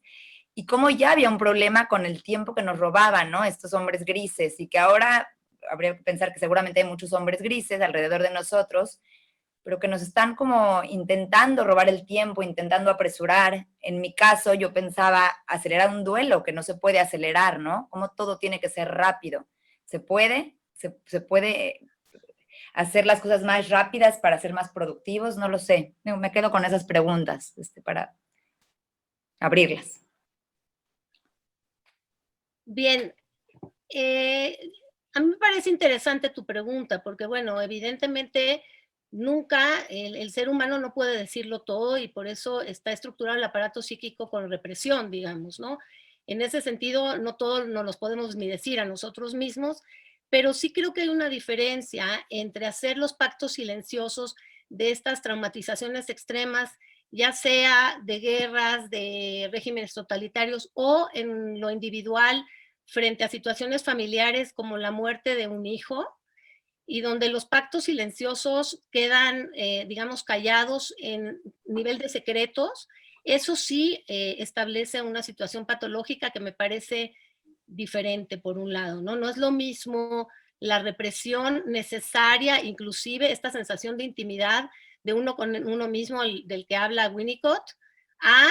y cómo ya había un problema con el tiempo que nos robaban, ¿no? Estos hombres grises, y que ahora habría que pensar que seguramente hay muchos hombres grises alrededor de nosotros, pero que nos están como intentando robar el tiempo, intentando apresurar. En mi caso, yo pensaba acelerar un duelo que no se puede acelerar, ¿no? Como todo tiene que ser rápido. ¿Se puede? ¿Se puede hacer las cosas más rápidas para ser más productivos? No lo sé. Me quedo con esas preguntas para abrirlas. Bien, a mí me parece interesante tu pregunta, porque bueno, evidentemente nunca el ser humano no puede decirlo todo y por eso está estructurado el aparato psíquico con represión, digamos, ¿no? En ese sentido, no todos nos los podemos ni decir a nosotros mismos, pero sí creo que hay una diferencia entre hacer los pactos silenciosos de estas traumatizaciones extremas, ya sea de guerras, de regímenes totalitarios o en lo individual, frente a situaciones familiares como la muerte de un hijo, y donde los pactos silenciosos quedan, digamos, callados en nivel de secretos. Eso sí establece una situación patológica que me parece diferente, por un lado, ¿no? No es lo mismo la represión necesaria, inclusive esta sensación de intimidad de uno con uno mismo, del que habla Winnicott, a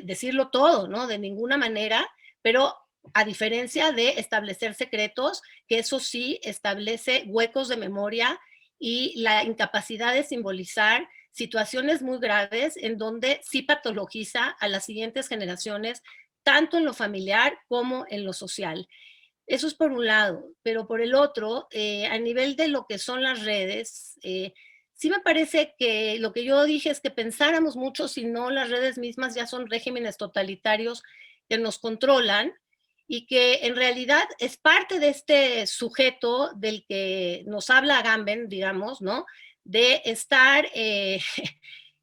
decirlo todo, ¿no? De ninguna manera, pero a diferencia de establecer secretos, que eso sí establece huecos de memoria y la incapacidad de simbolizar situaciones muy graves en donde sí patologiza a las siguientes generaciones, tanto en lo familiar como en lo social. Eso es por un lado, pero por el otro, a nivel de lo que son las redes, sí me parece que lo que yo dije es que pensáramos mucho, si no las redes mismas ya son regímenes totalitarios que nos controlan, y que en realidad es parte de este sujeto del que nos habla Agamben, digamos, ¿no? De estar en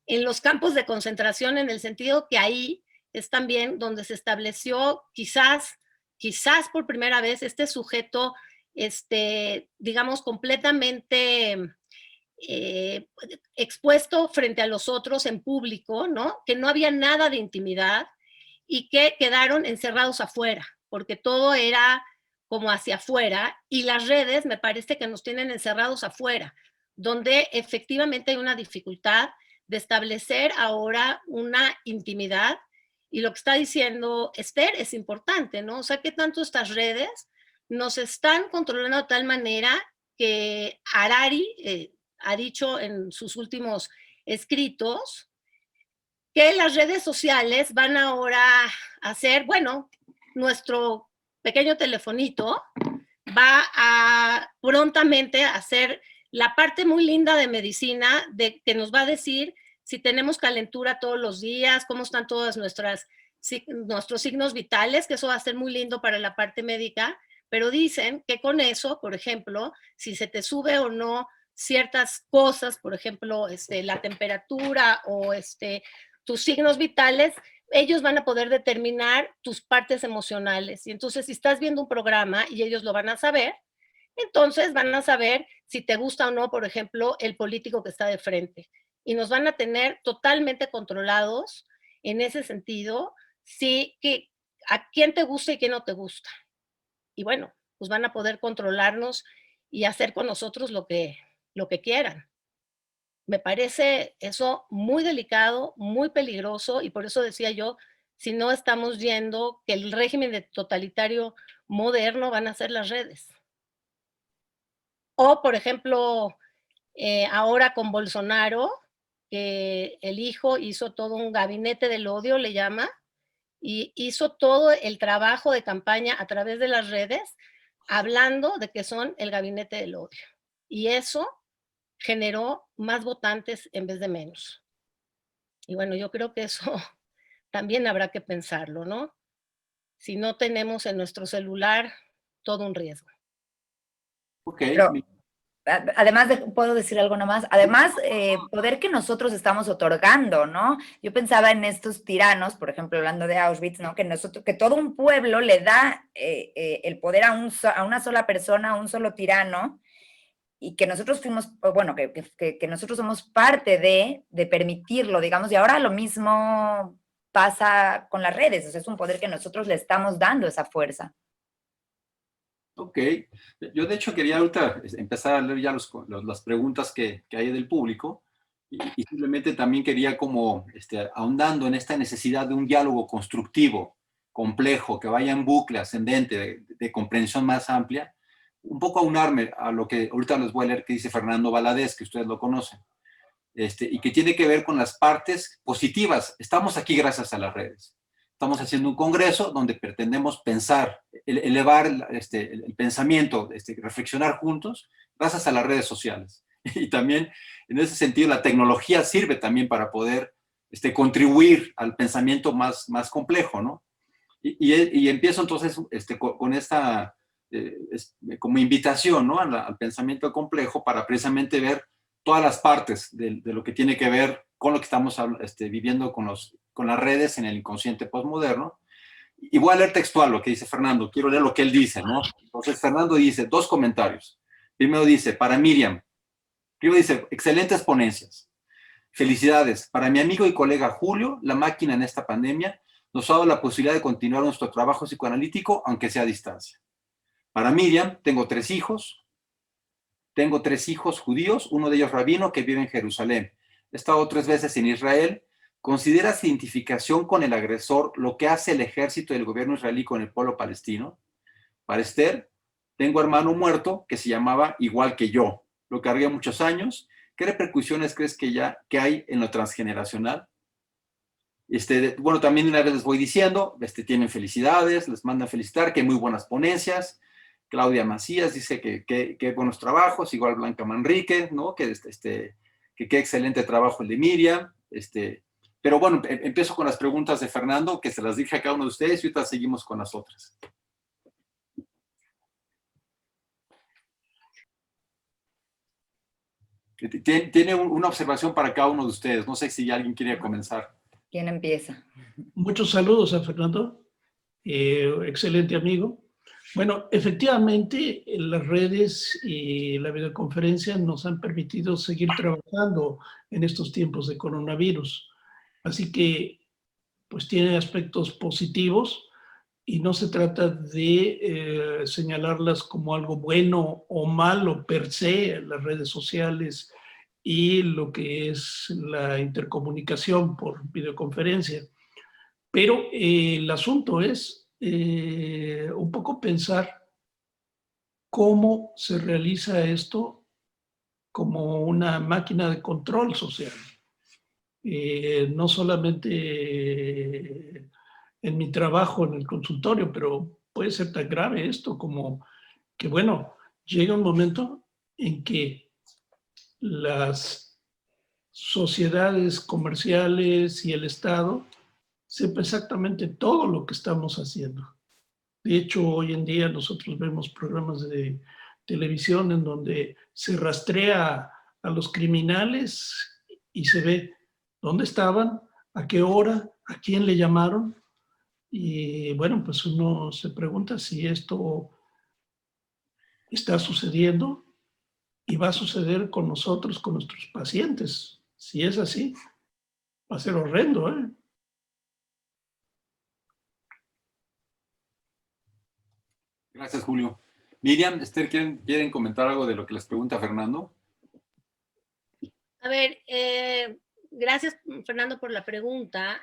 los campos de concentración, en el sentido que ahí es también donde se estableció quizás por primera vez este sujeto, digamos, completamente expuesto frente a los otros en público, ¿no? Que no había nada de intimidad y que quedaron encerrados afuera, porque todo era como hacia afuera, y las redes me parece que nos tienen encerrados afuera, donde efectivamente hay una dificultad de establecer ahora una intimidad, y lo que está diciendo Esther es importante, ¿no? O sea, que tanto estas redes nos están controlando de tal manera que Harari ha dicho en sus últimos escritos que las redes sociales van ahora a ser, bueno, nuestro pequeño telefonito va a prontamente hacer la parte muy linda de medicina, de que nos va a decir si tenemos calentura todos los días, cómo están todos nuestros signos vitales, que eso va a ser muy lindo para la parte médica, pero dicen que con eso, por ejemplo, si se te sube o no ciertas cosas, por ejemplo, la temperatura o tus signos vitales, ellos van a poder determinar tus partes emocionales. Y entonces, si estás viendo un programa y ellos lo van a saber, entonces van a saber si te gusta o no, por ejemplo, el político que está de frente. Y nos van a tener totalmente controlados en ese sentido, sí, que a quién te gusta y quién no te gusta. Y bueno, pues van a poder controlarnos y hacer con nosotros lo que quieran. Me parece eso muy delicado, muy peligroso, y por eso decía yo, si no estamos viendo que el régimen de totalitario moderno van a ser las redes. O, por ejemplo, ahora con Bolsonaro, que el hijo hizo todo un gabinete del odio, le llama, y hizo todo el trabajo de campaña a través de las redes, hablando de que son el gabinete del odio. Y eso generó más votantes en vez de menos. Y bueno, yo creo que eso también habrá que pensarlo, ¿no? Si no tenemos en nuestro celular todo un riesgo. Ok. Pero, además, puedo decir algo nomás, además, poder que nosotros estamos otorgando, ¿no? Yo pensaba en estos tiranos, por ejemplo, hablando de Auschwitz, ¿no? Que todo un pueblo le da el poder a una sola persona, a un solo tirano, y que nosotros fuimos, bueno, que nosotros somos parte de permitirlo, digamos, y ahora lo mismo pasa con las redes, o sea, es un poder que nosotros le estamos dando esa fuerza. Ok. Yo de hecho quería ahorita empezar a leer ya las preguntas que hay del público y simplemente también quería como ahondando en esta necesidad de un diálogo constructivo, complejo, que vaya en bucle ascendente, de comprensión más amplia, un poco aunarme a lo que ahorita les voy a leer que dice Fernando Valadez, que ustedes lo conocen, y que tiene que ver con las partes positivas. Estamos aquí gracias a las redes. Estamos haciendo un congreso donde pretendemos pensar, elevar el pensamiento, reflexionar juntos, gracias a las redes sociales. Y también, en ese sentido, la tecnología sirve también para poder contribuir al pensamiento más complejo, ¿no? Y empiezo entonces con esta como invitación, ¿no? Al pensamiento complejo para precisamente ver todas las partes de lo que tiene que ver con lo que estamos viviendo con las redes en el inconsciente postmoderno. Y voy a leer textual lo que dice Fernando, quiero leer lo que él dice, ¿no? Entonces Fernando dice, 2 comentarios. Primero dice, para Miriam, primero dice, excelentes ponencias. Felicidades. Para mi amigo y colega Julio, la máquina en esta pandemia nos ha dado la posibilidad de continuar nuestro trabajo psicoanalítico, aunque sea a distancia. Para Miriam, tengo 3 hijos. Tengo 3 hijos judíos, uno de ellos rabino que vive en Jerusalén. He estado 3 veces en Israel. ¿Consideras identificación con el agresor lo que hace el ejército y el gobierno israelí con el pueblo palestino? Para Esther, tengo hermano muerto que se llamaba igual que yo. Lo cargué muchos años. ¿Qué repercusiones crees que hay en lo transgeneracional? Bueno, también una vez les voy diciendo, tienen felicidades, les mandan felicitar, que hay muy buenas ponencias. Claudia Macías dice que buenos trabajos, igual Blanca Manrique, ¿no? Que qué excelente trabajo el de Miriam. Pero bueno, empiezo con las preguntas de Fernando, que se las dije a cada uno de ustedes y ahorita seguimos con las otras. Tiene una observación para cada uno de ustedes. No sé si alguien quiere comenzar. ¿Quién empieza? Muchos saludos a Fernando, excelente amigo. Bueno, efectivamente, las redes y la videoconferencia nos han permitido seguir trabajando en estos tiempos de coronavirus. Así que, pues tiene aspectos positivos y no se trata de señalarlas como algo bueno o malo per se, las redes sociales y lo que es la intercomunicación por videoconferencia. Pero el asunto es un poco pensar cómo se realiza esto como una máquina de control social. No solamente en mi trabajo en el consultorio, pero puede ser tan grave esto como que, bueno, llega un momento en que las sociedades comerciales y el Estado sepa exactamente todo lo que estamos haciendo. De hecho, hoy en día nosotros vemos programas de televisión en donde se rastrea a los criminales y se ve dónde estaban, a qué hora, a quién le llamaron. Y bueno, pues uno se pregunta si esto está sucediendo y va a suceder con nosotros, con nuestros pacientes. Si es así, va a ser horrendo, ¿eh? Gracias, Julio. Miriam, Esther, ¿quieren comentar algo de lo que les pregunta Fernando? A ver, gracias, Fernando, por la pregunta.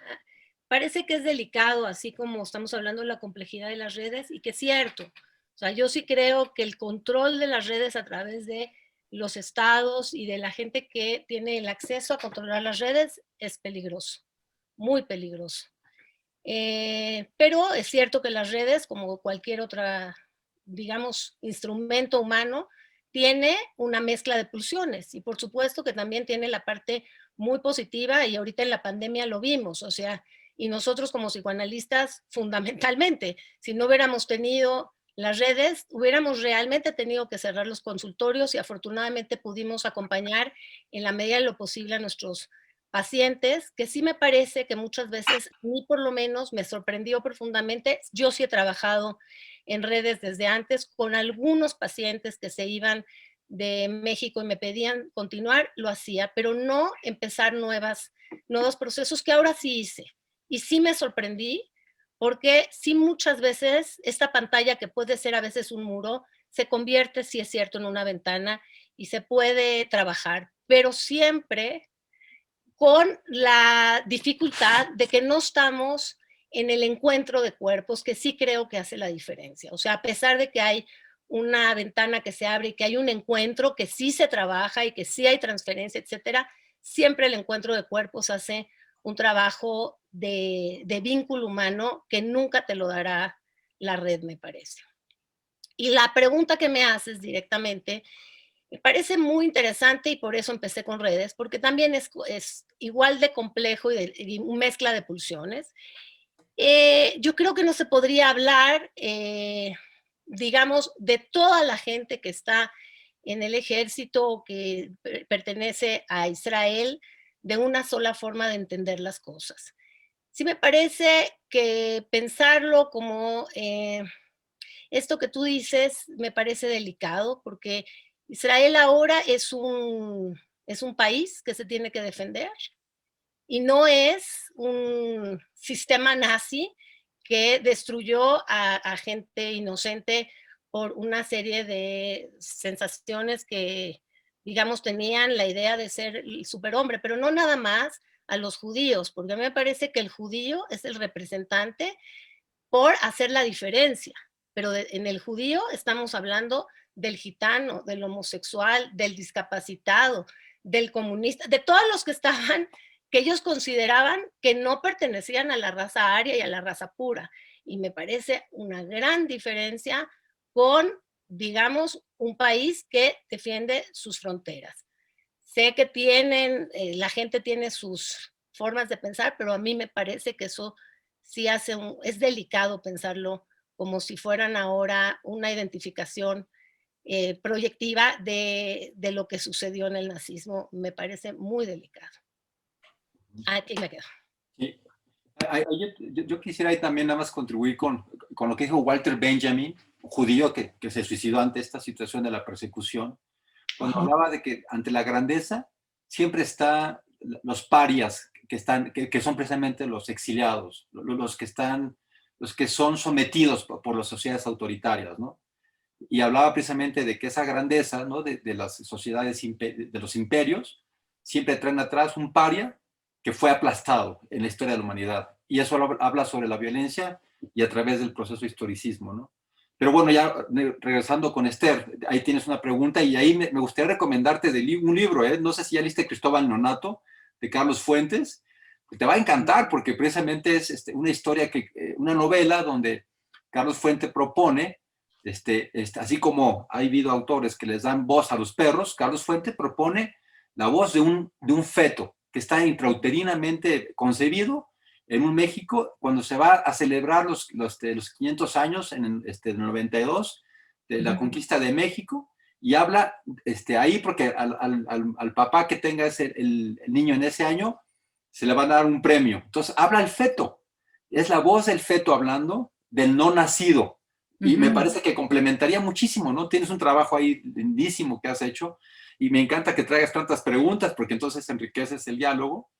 Parece que es delicado, así como estamos hablando de la complejidad de las redes, y que es cierto. O sea, yo sí creo que el control de las redes a través de los estados y de la gente que tiene el acceso a controlar las redes es peligroso, muy peligroso. Pero es cierto que las redes, como cualquier otra, digamos, instrumento humano, tiene una mezcla de pulsiones y por supuesto que también tiene la parte muy positiva y ahorita en la pandemia lo vimos, o sea, y nosotros como psicoanalistas fundamentalmente, si no hubiéramos tenido las redes, hubiéramos realmente tenido que cerrar los consultorios y afortunadamente pudimos acompañar en la medida de lo posible a nuestros pacientes, que sí me parece que muchas veces, a mí por lo menos, me sorprendió profundamente. Yo sí he trabajado en redes desde antes con algunos pacientes que se iban de México y me pedían continuar, lo hacía, pero no empezar nuevos procesos que ahora sí hice. Y sí me sorprendí porque sí muchas veces esta pantalla, que puede ser a veces un muro, se convierte, sí es cierto, en una ventana y se puede trabajar, pero siempre con la dificultad de que no estamos en el encuentro de cuerpos, que sí creo que hace la diferencia. O sea, a pesar de que hay una ventana que se abre y que hay un encuentro que sí se trabaja y que sí hay transferencia, etcétera, siempre el encuentro de cuerpos hace un trabajo de vínculo humano que nunca te lo dará la red, me parece. Y la pregunta que me haces directamente me parece muy interesante y por eso empecé con redes, porque también es igual de complejo y mezcla de pulsiones. Yo creo que no se podría hablar, digamos, de toda la gente que está en el ejército o que pertenece a Israel de una sola forma de entender las cosas. Sí me parece que pensarlo como esto que tú dices me parece delicado, porque Israel ahora es un país que se tiene que defender y no es un sistema nazi que destruyó a gente inocente por una serie de sensaciones que, digamos, tenían la idea de ser el superhombre, pero no nada más a los judíos, porque a mí me parece que el judío es el representante por hacer la diferencia, pero en el judío estamos hablando del gitano, del homosexual, del discapacitado, del comunista, de todos los que estaban, que ellos consideraban que no pertenecían a la raza aria y a la raza pura. Y me parece una gran diferencia con, digamos, un país que defiende sus fronteras. Sé que la gente tiene sus formas de pensar, pero a mí me parece que eso sí es delicado pensarlo como si fueran ahora una identificación proyectiva de lo que sucedió en el nazismo. Me parece muy delicado. Aquí me quedo. Sí. Yo quisiera ahí también nada más contribuir con lo que dijo Walter Benjamin, un judío que se suicidó ante esta situación de la persecución, cuando hablaba de que ante la grandeza siempre están los parias que son precisamente los exiliados, los que son sometidos por las sociedades autoritarias, ¿no? Y hablaba precisamente de que esa grandeza, ¿no? de las sociedades, de los imperios, siempre traen atrás un paria que fue aplastado en la historia de la humanidad. Y eso habla sobre la violencia y a través del proceso de historicismo, ¿no? Pero bueno, ya regresando con Esther, ahí tienes una pregunta y ahí me gustaría recomendarte un libro, ¿eh? No sé si ya leíste Cristóbal Nonato, de Carlos Fuentes. Te va a encantar porque precisamente es una historia, una novela donde Carlos Fuentes propone, así como ha habido autores que les dan voz a los perros, Carlos Fuentes propone la voz de un feto que está intrauterinamente concebido en un México cuando se va a celebrar los 500 años en el 92 de la conquista de México y habla ahí porque al papá que tenga el niño en ese año se le va a dar un premio. Entonces habla el feto, es la voz del feto hablando del no nacido. Y me parece que complementaría muchísimo, ¿no? Tienes un trabajo ahí lindísimo que has hecho y me encanta que traigas tantas preguntas porque entonces enriqueces el diálogo.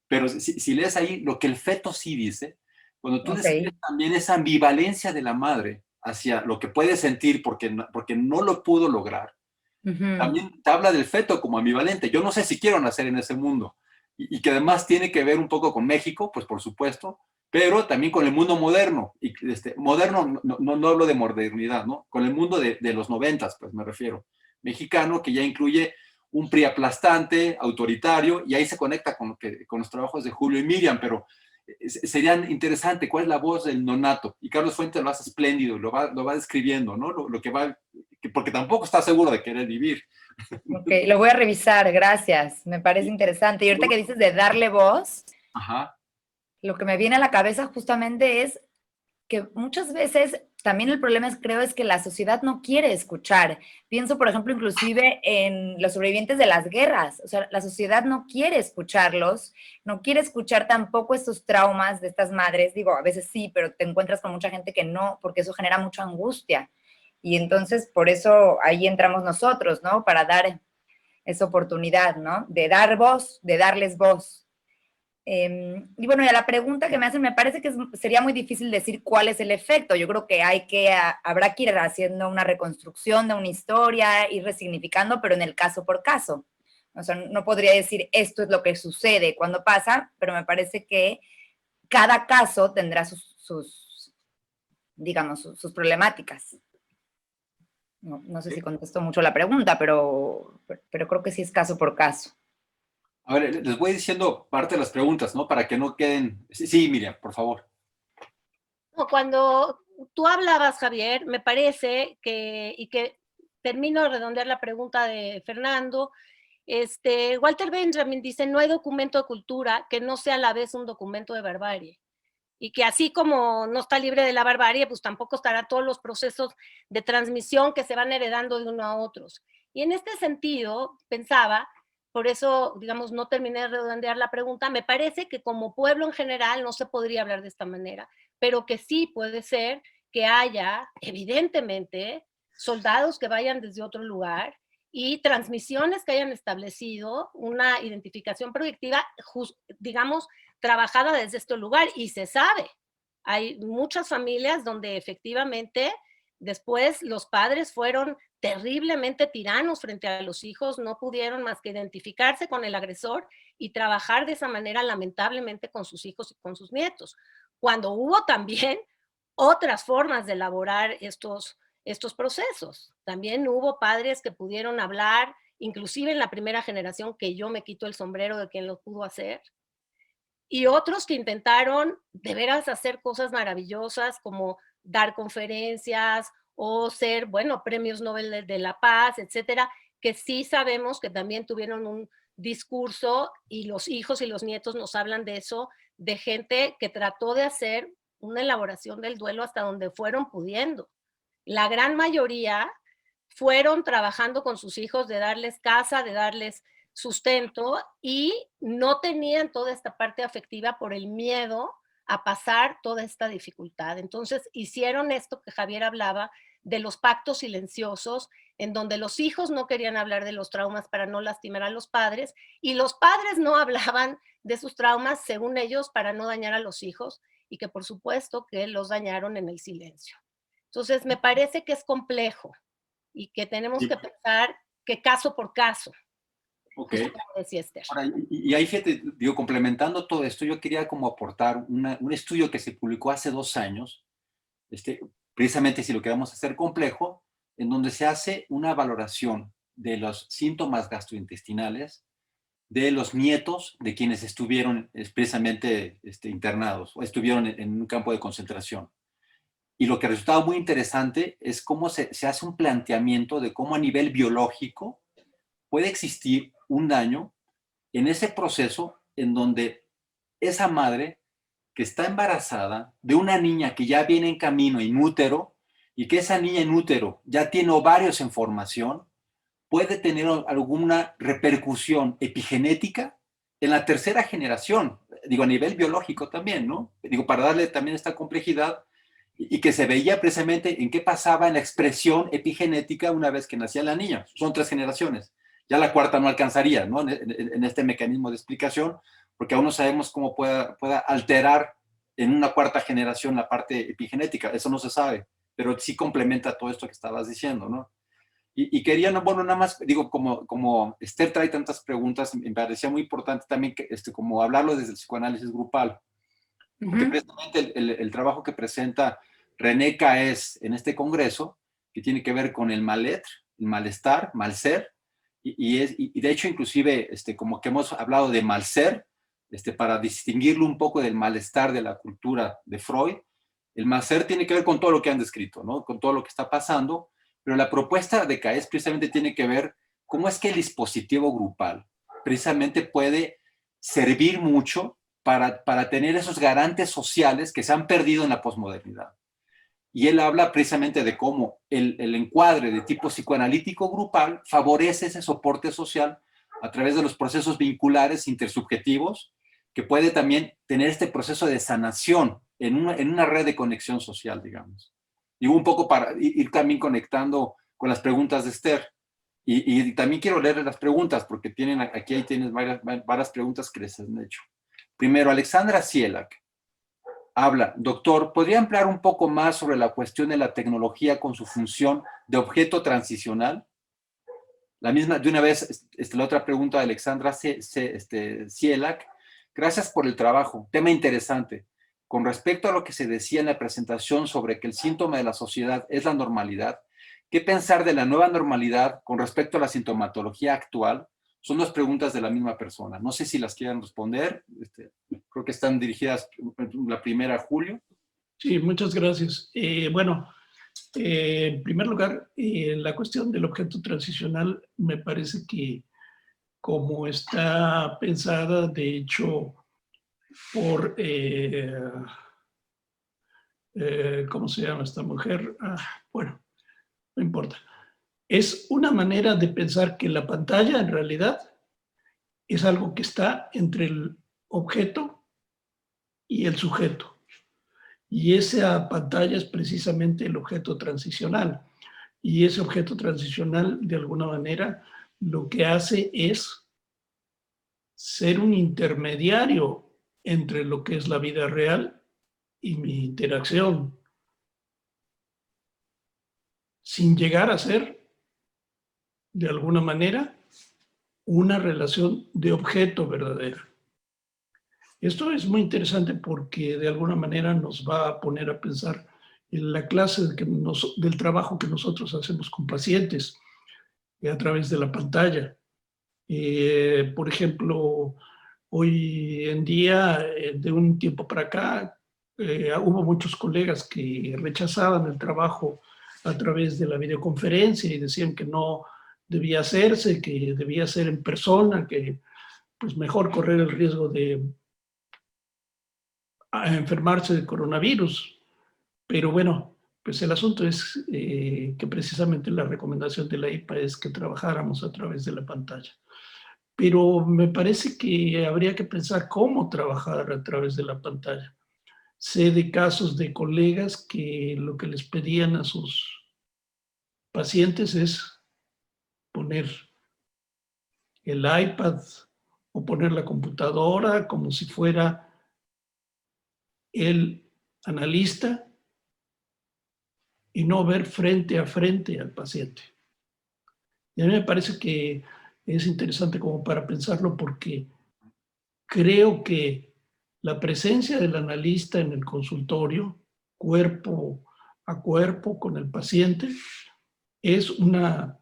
Pero si lees ahí lo que el feto sí dice, cuando tú describes también esa ambivalencia de la madre hacia lo que puede sentir porque no lo pudo lograr, también te habla del feto como ambivalente. Yo no sé si quiero nacer en ese mundo. Y que además tiene que ver un poco con México, pues por supuesto, pero también con el mundo moderno. Y moderno, no hablo de modernidad, ¿no? Con el mundo de los 90, pues me refiero. Mexicano, que ya incluye un PRI aplastante, autoritario, y ahí se conecta con los trabajos de Julio y Miriam, pero serían interesante cuál es la voz del nonato. Y Carlos Fuentes lo hace espléndido, lo va describiendo, ¿no? Lo que va, porque tampoco está seguro de querer vivir. Ok, lo voy a revisar, gracias. Me parece interesante. Y ahorita que dices de darle voz, lo que me viene a la cabeza justamente es que muchas veces también el problema creo es que la sociedad no quiere escuchar. Pienso, por ejemplo, inclusive en los sobrevivientes de las guerras. O sea, la sociedad no quiere escucharlos, no quiere escuchar tampoco estos traumas de estas madres. Digo, a veces sí, pero te encuentras con mucha gente que no, porque eso genera mucha angustia. Y entonces, por eso ahí entramos nosotros, ¿no? Para dar esa oportunidad, ¿no? De dar voz, de darles voz. Y bueno, y a la pregunta que me hacen, me parece que sería muy difícil decir cuál es el efecto. Yo creo que habrá que ir haciendo una reconstrucción de una historia, ir resignificando, pero en el caso por caso. O sea, no podría decir esto es lo que sucede cuando pasa, pero me parece que cada caso tendrá digamos, sus problemáticas. No sé si contesto mucho la pregunta, pero creo que sí es caso por caso. A ver, les voy diciendo parte de las preguntas, ¿no? Para que no queden... Sí, Miriam, por favor. No, cuando tú hablabas, Javier, me parece y que termino de redondear la pregunta de Fernando, Walter Benjamin dice, no hay documento de cultura que no sea a la vez un documento de barbarie. Y que así como no está libre de la barbarie, pues tampoco estará todos los procesos de transmisión que se van heredando de uno a otros. Y en este sentido, pensaba, por eso, digamos, no terminé de redondear la pregunta, me parece que como pueblo en general no se podría hablar de esta manera, pero que sí puede ser que haya, evidentemente, soldados que vayan desde otro lugar y transmisiones que hayan establecido una identificación proyectiva, digamos, trabajada desde este lugar, y se sabe. Hay muchas familias donde efectivamente después los padres fueron terriblemente tiranos frente a los hijos, no pudieron más que identificarse con el agresor y trabajar de esa manera lamentablemente con sus hijos y con sus nietos. Cuando hubo también otras formas de elaborar estos procesos. También hubo padres que pudieron hablar, inclusive en la primera generación, que yo me quito el sombrero de quien lo pudo hacer, y otros que intentaron de veras hacer cosas maravillosas como dar conferencias o ser, bueno, premios Nobel de la Paz, etcétera, que sí sabemos que también tuvieron un discurso, y los hijos y los nietos nos hablan de eso, de gente que trató de hacer una elaboración del duelo hasta donde fueron pudiendo. La gran mayoría fueron trabajando con sus hijos de darles casa, de darles sustento, y no tenían toda esta parte afectiva por el miedo a pasar toda esta dificultad. Entonces hicieron esto que Javier hablaba de los pactos silenciosos, en donde los hijos no querían hablar de los traumas para no lastimar a los padres, y los padres no hablaban de sus traumas, según ellos, para no dañar a los hijos, y que por supuesto que los dañaron en el silencio. Entonces me parece que es complejo y que tenemos que pensar que caso por caso. Ok. Ahora, y ahí, fíjate, digo, complementando todo esto, yo quería como aportar un estudio que se publicó hace 2 años, precisamente si lo queremos hacer complejo, en donde se hace una valoración de los síntomas gastrointestinales de los nietos de quienes estuvieron precisamente internados o estuvieron en un campo de concentración. Y lo que resultaba muy interesante es cómo se hace un planteamiento de cómo a nivel biológico puede existir un daño en ese proceso en donde esa madre que está embarazada de una niña que ya viene en camino in útero, y que esa niña en útero ya tiene ovarios en formación, puede tener alguna repercusión epigenética en la tercera generación, digo, a nivel biológico también, ¿no? Digo, para darle también esta complejidad, y que se veía precisamente en qué pasaba en la expresión epigenética una vez que nacía la niña. Son 3 generaciones. Ya la cuarta no alcanzaría, ¿no? En este mecanismo de explicación, porque aún no sabemos cómo pueda alterar en una cuarta generación la parte epigenética. Eso no se sabe, pero sí complementa todo esto que estabas diciendo, ¿no? Y quería, bueno, nada más, digo, como Esther trae tantas preguntas, me parecía muy importante también que, como hablarlo desde el psicoanálisis grupal. Porque precisamente el trabajo que presenta René Caes en este congreso, que tiene que ver con el mal-être, el malestar, mal-ser, y de hecho inclusive como que hemos hablado de mal-ser, para distinguirlo un poco del malestar de la cultura de Freud. El mal-ser tiene que ver con todo lo que han descrito, ¿no? Con todo lo que está pasando, pero la propuesta de Caes precisamente tiene que ver cómo es que el dispositivo grupal precisamente puede servir mucho para tener esos garantes sociales que se han perdido en la posmodernidad. Y él habla precisamente de cómo el encuadre de tipo psicoanalítico grupal favorece ese soporte social a través de los procesos vinculares intersubjetivos, que puede también tener este proceso de sanación en una red de conexión social, digamos. Y un poco para ir también conectando con las preguntas de Esther. Y también quiero leer las preguntas, porque aquí tienes varias preguntas que les han hecho. Primero, Alexandra Sielak habla, doctor, ¿podría ampliar un poco más sobre la cuestión de la tecnología con su función de objeto transicional? La misma, de una vez, la otra pregunta de Alexandra Sielak. Gracias por el trabajo. Tema interesante. Con respecto a lo que se decía en la presentación sobre que el síntoma de la sociedad es la normalidad, ¿qué pensar de la nueva normalidad con respecto a la sintomatología actual? Son dos preguntas de la misma persona. No sé si las quieran responder. Creo que están dirigidas, la primera a Julio. Sí, muchas gracias. Bueno, en primer lugar, la cuestión del objeto transicional me parece que como está pensada, de hecho, por, ¿cómo se llama esta mujer? Bueno, no importa. Es una manera de pensar que la pantalla en realidad es algo que está entre el objeto y el sujeto. Y esa pantalla es precisamente el objeto transicional. Y ese objeto transicional, de alguna manera, lo que hace es ser un intermediario entre lo que es la vida real y mi interacción, sin llegar a ser, de alguna manera, una relación de objeto verdadera. Esto es muy interesante porque de alguna manera nos va a poner a pensar en la clase del trabajo que nosotros hacemos con pacientes a través de la pantalla. Por ejemplo, hoy en día, de un tiempo para acá, hubo muchos colegas que rechazaban el trabajo a través de la videoconferencia y decían que no debía hacerse, que debía ser en persona, que pues mejor correr el riesgo de enfermarse de coronavirus. Pero bueno, pues el asunto es que precisamente la recomendación de la IPA es que trabajáramos a través de la pantalla. Pero me parece que habría que pensar cómo trabajar a través de la pantalla. Sé de casos de colegas que lo que les pedían a sus pacientes es poner el iPad o poner la computadora como si fuera el analista y no ver frente a frente al paciente. Y a mí me parece que es interesante como para pensarlo porque creo que la presencia del analista en el consultorio, cuerpo a cuerpo con el paciente, es una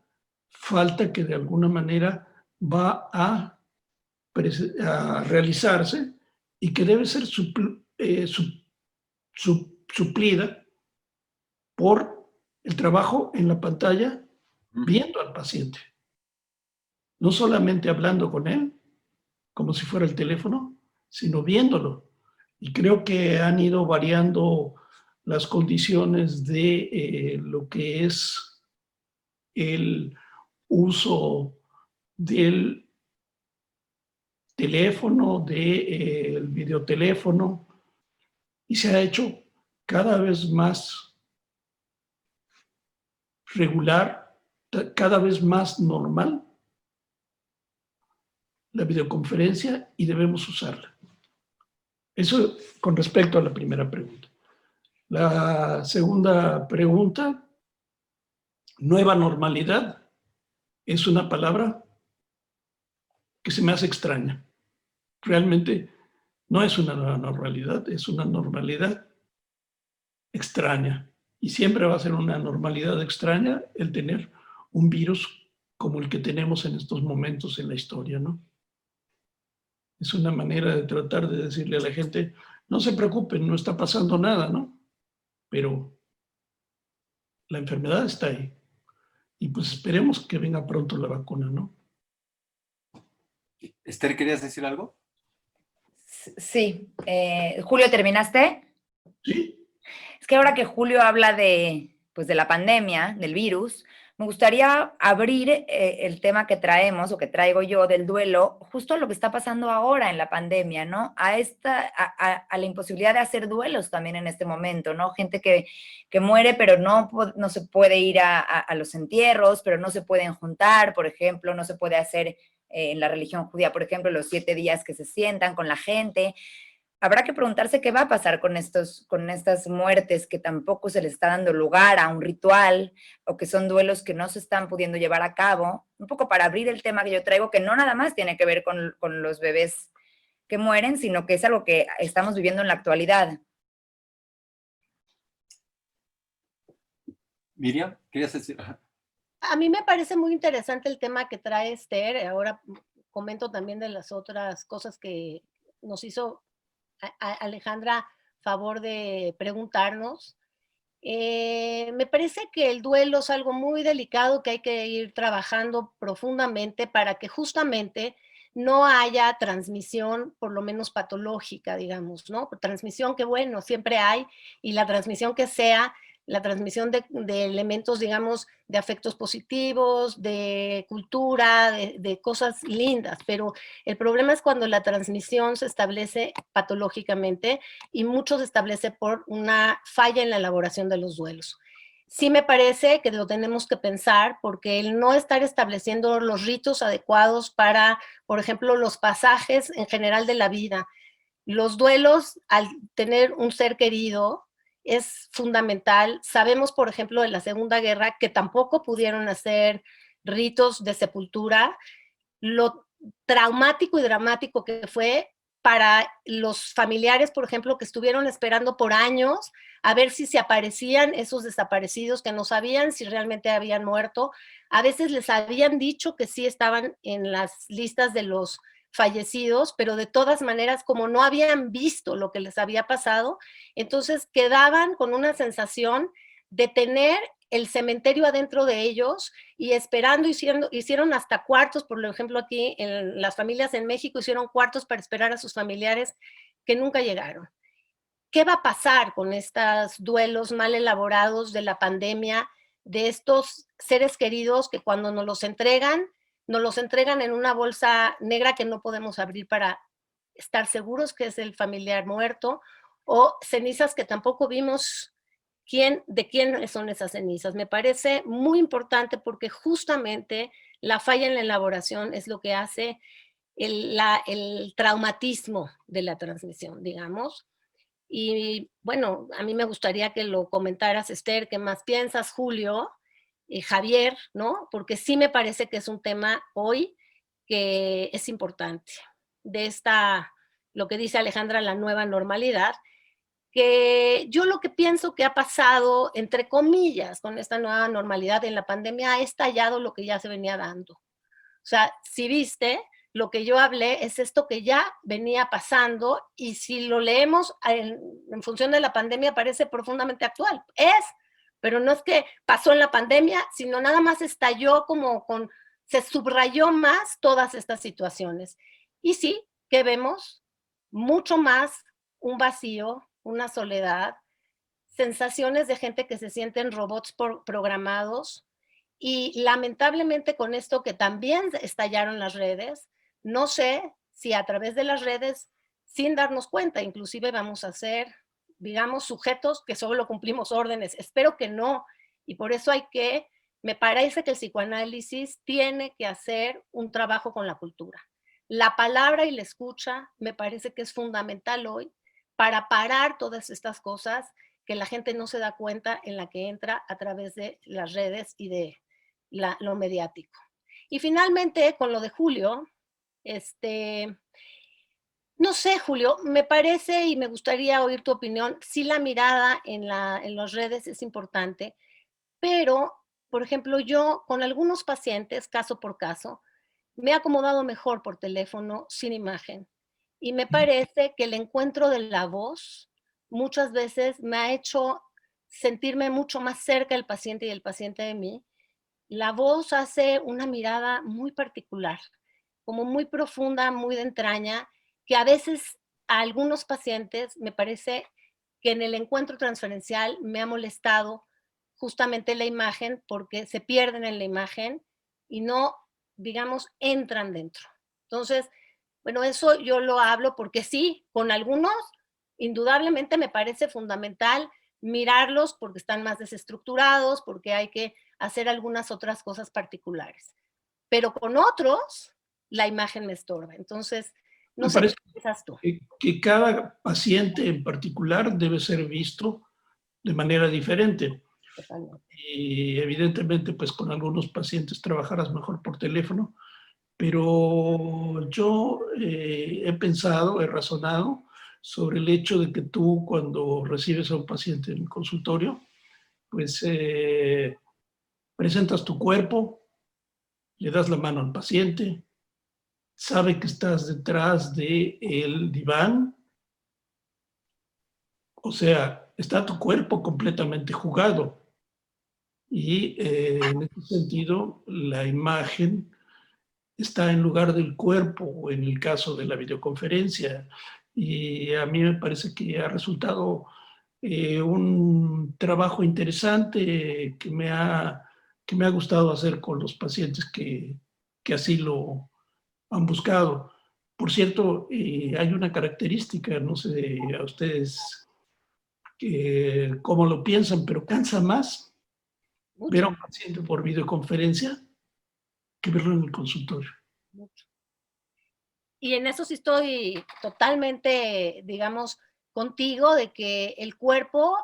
falta que de alguna manera va a realizarse y que debe ser suplida por el trabajo en la pantalla viendo al paciente. No solamente hablando con él, como si fuera el teléfono, sino viéndolo. Y creo que han ido variando las condiciones de lo que es el uso del teléfono, del videoteléfono, y se ha hecho cada vez más regular, cada vez más normal la videoconferencia y debemos usarla. Eso con respecto a la primera pregunta. La segunda pregunta, nueva normalidad, es una palabra que se me hace extraña. Realmente no es una nueva normalidad, es una normalidad extraña. Y siempre va a ser una normalidad extraña el tener un virus como el que tenemos en estos momentos en la historia, ¿no? Es una manera de tratar de decirle a la gente, no se preocupen, no está pasando nada, ¿no? Pero la enfermedad está ahí. Y pues esperemos que venga pronto la vacuna, ¿no? Esther, ¿querías decir algo? Sí. Julio, ¿terminaste? Sí. Es que ahora que Julio habla pues de la pandemia, del virus, me gustaría abrir el tema que traemos o que traigo yo del duelo, justo a lo que está pasando ahora en la pandemia, ¿no? A la imposibilidad de hacer duelos también en este momento, ¿no? Gente que muere, pero no se puede ir a los entierros, pero no se pueden juntar, por ejemplo, no se puede hacer en la religión judía, por ejemplo, los 7 días que se sientan con la gente. Habrá que preguntarse qué va a pasar con estas muertes que tampoco se les está dando lugar a un ritual o que son duelos que no se están pudiendo llevar a cabo. Un poco para abrir el tema que yo traigo, que no nada más tiene que ver con los bebés que mueren, sino que es algo que estamos viviendo en la actualidad. Miriam, ¿querías decir? A mí me parece muy interesante el tema que trae Esther. Ahora comento también de las otras cosas que nos hizo Alejandra favor de preguntarnos. Me parece que el duelo es algo muy delicado que hay que ir trabajando profundamente para que justamente no haya transmisión, por lo menos patológica, digamos, ¿no? Transmisión que, bueno, siempre hay, y la transmisión que sea la transmisión de elementos, digamos, de afectos positivos, de cultura, de cosas lindas, pero el problema es cuando la transmisión se establece patológicamente y mucho se establece por una falla en la elaboración de los duelos. Sí me parece que lo tenemos que pensar porque el no estar estableciendo los ritos adecuados para, por ejemplo, los pasajes en general de la vida, los duelos al tener un ser querido, es fundamental. Sabemos, por ejemplo, de la Segunda Guerra que tampoco pudieron hacer ritos de sepultura, lo traumático y dramático que fue para los familiares, por ejemplo, que estuvieron esperando por años a ver si se aparecían esos desaparecidos que no sabían si realmente habían muerto. A veces les habían dicho que sí estaban en las listas de los fallecidos, pero de todas maneras, como no habían visto lo que les había pasado, entonces quedaban con una sensación de tener el cementerio adentro de ellos y esperando, hicieron hasta cuartos, por ejemplo aquí en las familias en México hicieron cuartos para esperar a sus familiares que nunca llegaron. ¿Qué va a pasar con estos duelos mal elaborados de la pandemia, de estos seres queridos que cuando nos los entregan en una bolsa negra que no podemos abrir para estar seguros que es el familiar muerto, o cenizas que tampoco vimos de quién son esas cenizas? Me parece muy importante porque justamente la falla en la elaboración es lo que hace el traumatismo de la transmisión, digamos. Y bueno, a mí me gustaría que lo comentaras, Esther, ¿qué más piensas, Julio? Javier, ¿no? Porque sí me parece que es un tema hoy que es importante, de lo que dice Alejandra, la nueva normalidad, que yo lo que pienso que ha pasado, entre comillas, con esta nueva normalidad en la pandemia, ha estallado lo que ya se venía dando. O sea, si viste, lo que yo hablé es esto que ya venía pasando y si lo leemos en función de la pandemia parece profundamente actual. Pero no es que pasó en la pandemia, sino nada más estalló se subrayó más todas estas situaciones. Y sí, que vemos mucho más un vacío, una soledad, sensaciones de gente que se sienten robots programados y lamentablemente con esto que también estallaron las redes, no sé si a través de las redes, sin darnos cuenta, inclusive vamos a ser, digamos, sujetos que solo cumplimos órdenes. Espero que no. Y por eso me parece que el psicoanálisis tiene que hacer un trabajo con la cultura. La palabra y la escucha me parece que es fundamental hoy para parar todas estas cosas que la gente no se da cuenta en la que entra a través de las redes y de lo mediático. Y finalmente, con lo de Julio, no sé, Julio, me parece y me gustaría oír tu opinión. Sí, la mirada en las redes es importante, pero, por ejemplo, yo con algunos pacientes, caso por caso, me he acomodado mejor por teléfono, sin imagen. Y me parece que el encuentro de la voz muchas veces me ha hecho sentirme mucho más cerca del paciente y el paciente de mí. La voz hace una mirada muy particular, como muy profunda, muy de entraña, que a veces a algunos pacientes me parece que en el encuentro transferencial me ha molestado justamente la imagen porque se pierden en la imagen y no, digamos, entran dentro. Entonces, bueno, eso yo lo hablo porque sí, con algunos, indudablemente me parece fundamental mirarlos porque están más desestructurados, porque hay que hacer algunas otras cosas particulares. Pero con otros, la imagen me estorba. Entonces, no Me sé parece qué piensas tú. que cada paciente en particular debe ser visto de manera diferente. Totalmente. Y evidentemente, pues con algunos pacientes trabajarás mejor por teléfono, pero yo he pensado, he razonado sobre el hecho de que tú, cuando recibes a un paciente en el consultorio, pues presentas tu cuerpo, le das la mano al paciente, sabe que estás detrás del diván, o sea, está tu cuerpo completamente jugado. Y en ese sentido, la imagen está en lugar del cuerpo, o en el caso de la videoconferencia. Y a mí me parece que ha resultado un trabajo interesante que me ha gustado hacer con los pacientes que así lo han buscado. Por cierto, hay una característica, no sé a ustedes cómo lo piensan, pero cansa más ver a Mucho, un paciente por videoconferencia que verlo en el consultorio. mucho. Y en eso sí estoy totalmente, digamos, contigo, de que el cuerpo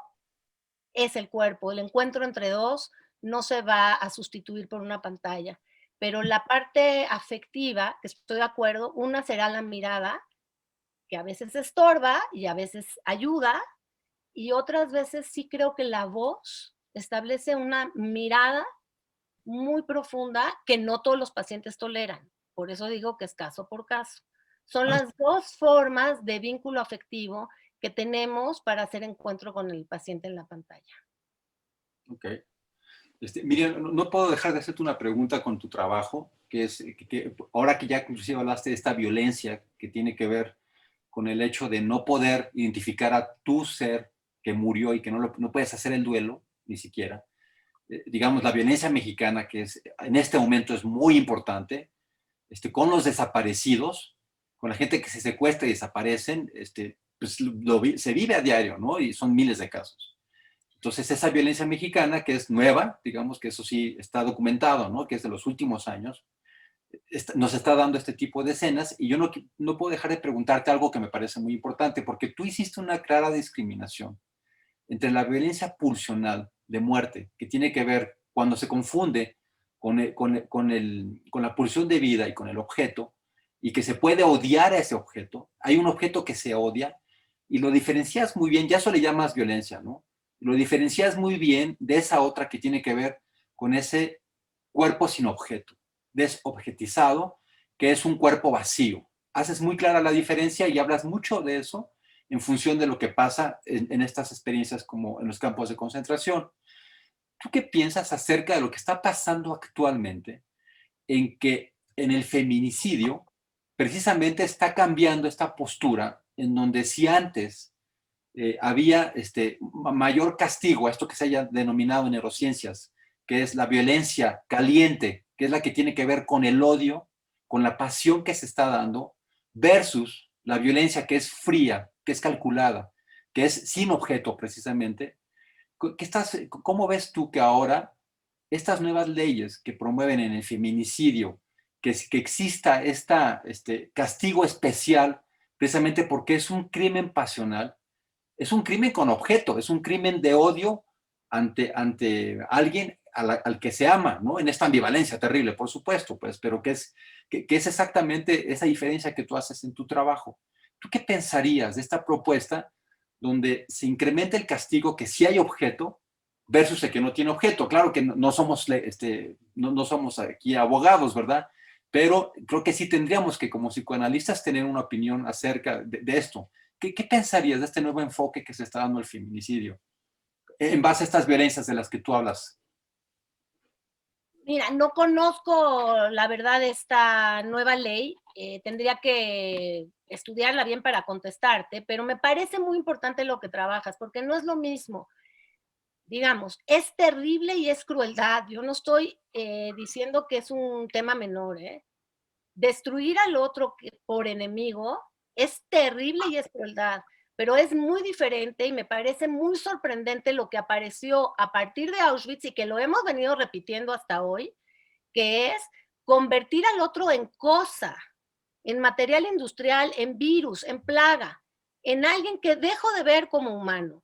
es el cuerpo. El encuentro entre dos no se va a sustituir por una pantalla. Pero la parte afectiva, que estoy de acuerdo, una será la mirada, que a veces estorba y a veces ayuda, y otras veces sí creo que la voz establece una mirada muy profunda que no todos los pacientes toleran. Por eso digo que es caso por caso. Son las dos formas de vínculo afectivo que tenemos para hacer encuentro con el paciente en la pantalla. Ok. Miriam, no puedo dejar de hacerte una pregunta con tu trabajo, que es que ahora que ya inclusive hablaste de esta violencia que tiene que ver con el hecho de no poder identificar a tu ser que murió y que no puedes hacer el duelo, ni siquiera. Digamos, la violencia mexicana, que es, en este momento es muy importante, con los desaparecidos, con la gente que se secuestra y desaparecen, pues se vive a diario, ¿no? Y son miles de casos. Entonces, esa violencia mexicana, que es nueva, digamos que eso sí está documentado, ¿no? Que es de los últimos años, nos está dando este tipo de escenas y yo no puedo dejar de preguntarte algo que me parece muy importante, porque tú hiciste una clara discriminación entre la violencia pulsional de muerte, que tiene que ver cuando se confunde con la pulsión de vida y con el objeto, y que se puede odiar a ese objeto. Hay un objeto que se odia y lo diferencias muy bien, ya eso le llamas violencia, ¿no? Lo diferencias muy bien de esa otra que tiene que ver con ese cuerpo sin objeto, desobjetizado, que es un cuerpo vacío. Haces muy clara la diferencia y hablas mucho de eso en función de lo que pasa en estas experiencias como en los campos de concentración. ¿Tú qué piensas acerca de lo que está pasando actualmente en que en el feminicidio precisamente está cambiando esta postura en donde si antes había mayor castigo a esto que se haya denominado en neurociencias, que es la violencia caliente, que es la que tiene que ver con el odio, con la pasión que se está dando, versus la violencia que es fría, que es calculada, que es sin objeto precisamente? ¿Cómo ves tú que ahora estas nuevas leyes que promueven en el feminicidio, que exista este castigo especial, precisamente porque es un crimen pasional, es un crimen con objeto, es un crimen de odio ante alguien al que se ama, ¿no? En esta ambivalencia terrible, por supuesto, pues, pero que es exactamente esa diferencia que tú haces en tu trabajo. ¿Tú qué pensarías de esta propuesta donde se incrementa el castigo que sí hay objeto versus el que no tiene objeto? Claro que no somos, no somos aquí abogados, ¿verdad? Pero creo que sí tendríamos que, como psicoanalistas, tener una opinión acerca de esto. ¿Qué pensarías de este nuevo enfoque que se está dando al feminicidio en base a estas violencias de las que tú hablas? Mira, no conozco la verdad esta nueva ley, tendría que estudiarla bien para contestarte, pero me parece muy importante lo que trabajas, porque no es lo mismo. Digamos, es terrible y es crueldad. Yo no estoy diciendo que es un tema menor, ¿eh? Destruir al otro por enemigo es terrible y es crueldad, pero es muy diferente y me parece muy sorprendente lo que apareció a partir de Auschwitz y que lo hemos venido repitiendo hasta hoy, que es convertir al otro en cosa, en material industrial, en virus, en plaga, en alguien que dejo de ver como humano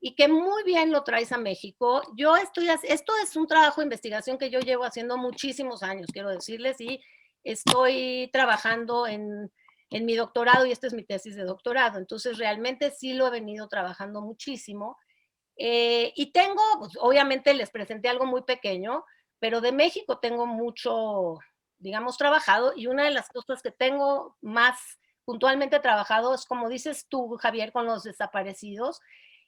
y que muy bien lo traes a México. Esto es un trabajo de investigación que yo llevo haciendo muchísimos años, quiero decirles, y estoy trabajando en mi doctorado y esta es mi tesis de doctorado, entonces realmente sí lo he venido trabajando muchísimo. Y tengo, pues, obviamente les presenté algo muy pequeño, pero de México tengo mucho, digamos, trabajado, y una de las cosas que tengo más puntualmente trabajado es, como dices tú, Javier, con los desaparecidos,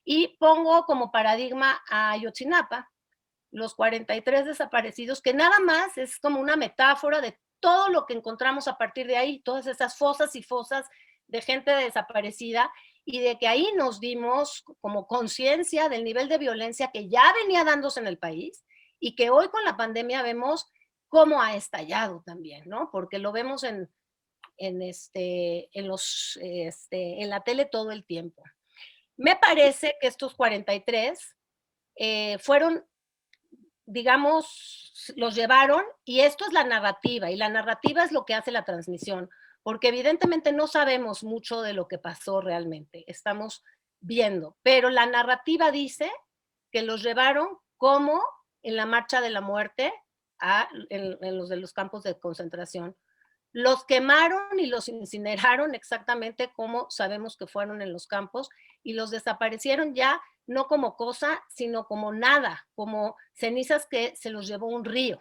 y pongo como paradigma a Ayotzinapa, los 43 desaparecidos, que nada más es como una metáfora de todo lo que encontramos a partir de ahí, todas esas fosas y fosas de gente desaparecida, y de que ahí nos dimos como conciencia del nivel de violencia que ya venía dándose en el país y que hoy con la pandemia vemos cómo ha estallado también, ¿no? Porque lo vemos en la tele todo el tiempo. Me parece que estos 43 fueron, digamos, los llevaron, y esto es la narrativa, y la narrativa es lo que hace la transmisión, porque evidentemente no sabemos mucho de lo que pasó realmente, estamos viendo, pero la narrativa dice que los llevaron como en la marcha de la muerte en los de los campos de concentración. Los quemaron y los incineraron exactamente como sabemos que fueron en los campos, y los desaparecieron ya no como cosa, sino como nada, como cenizas que se los llevó un río.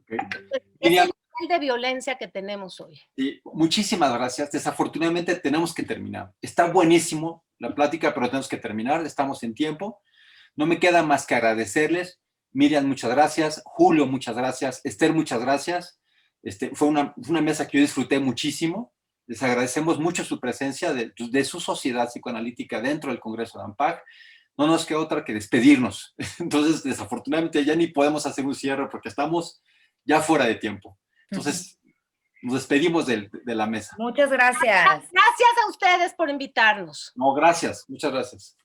Okay. Es el nivel de violencia que tenemos hoy. Sí, muchísimas gracias. Desafortunadamente tenemos que terminar. Está buenísimo la plática, pero tenemos que terminar. Estamos en tiempo. No me queda más que agradecerles. Miriam, muchas gracias. Julio, muchas gracias. Esther, muchas gracias. Fue una mesa que yo disfruté muchísimo. Les agradecemos mucho su presencia de su sociedad psicoanalítica dentro del Congreso de AMPAC. No nos queda otra que despedirnos. Entonces, desafortunadamente ya ni podemos hacer un cierre porque estamos ya fuera de tiempo. Entonces, nos despedimos de la mesa. Muchas gracias. Gracias a ustedes por invitarnos. No, gracias. Muchas gracias.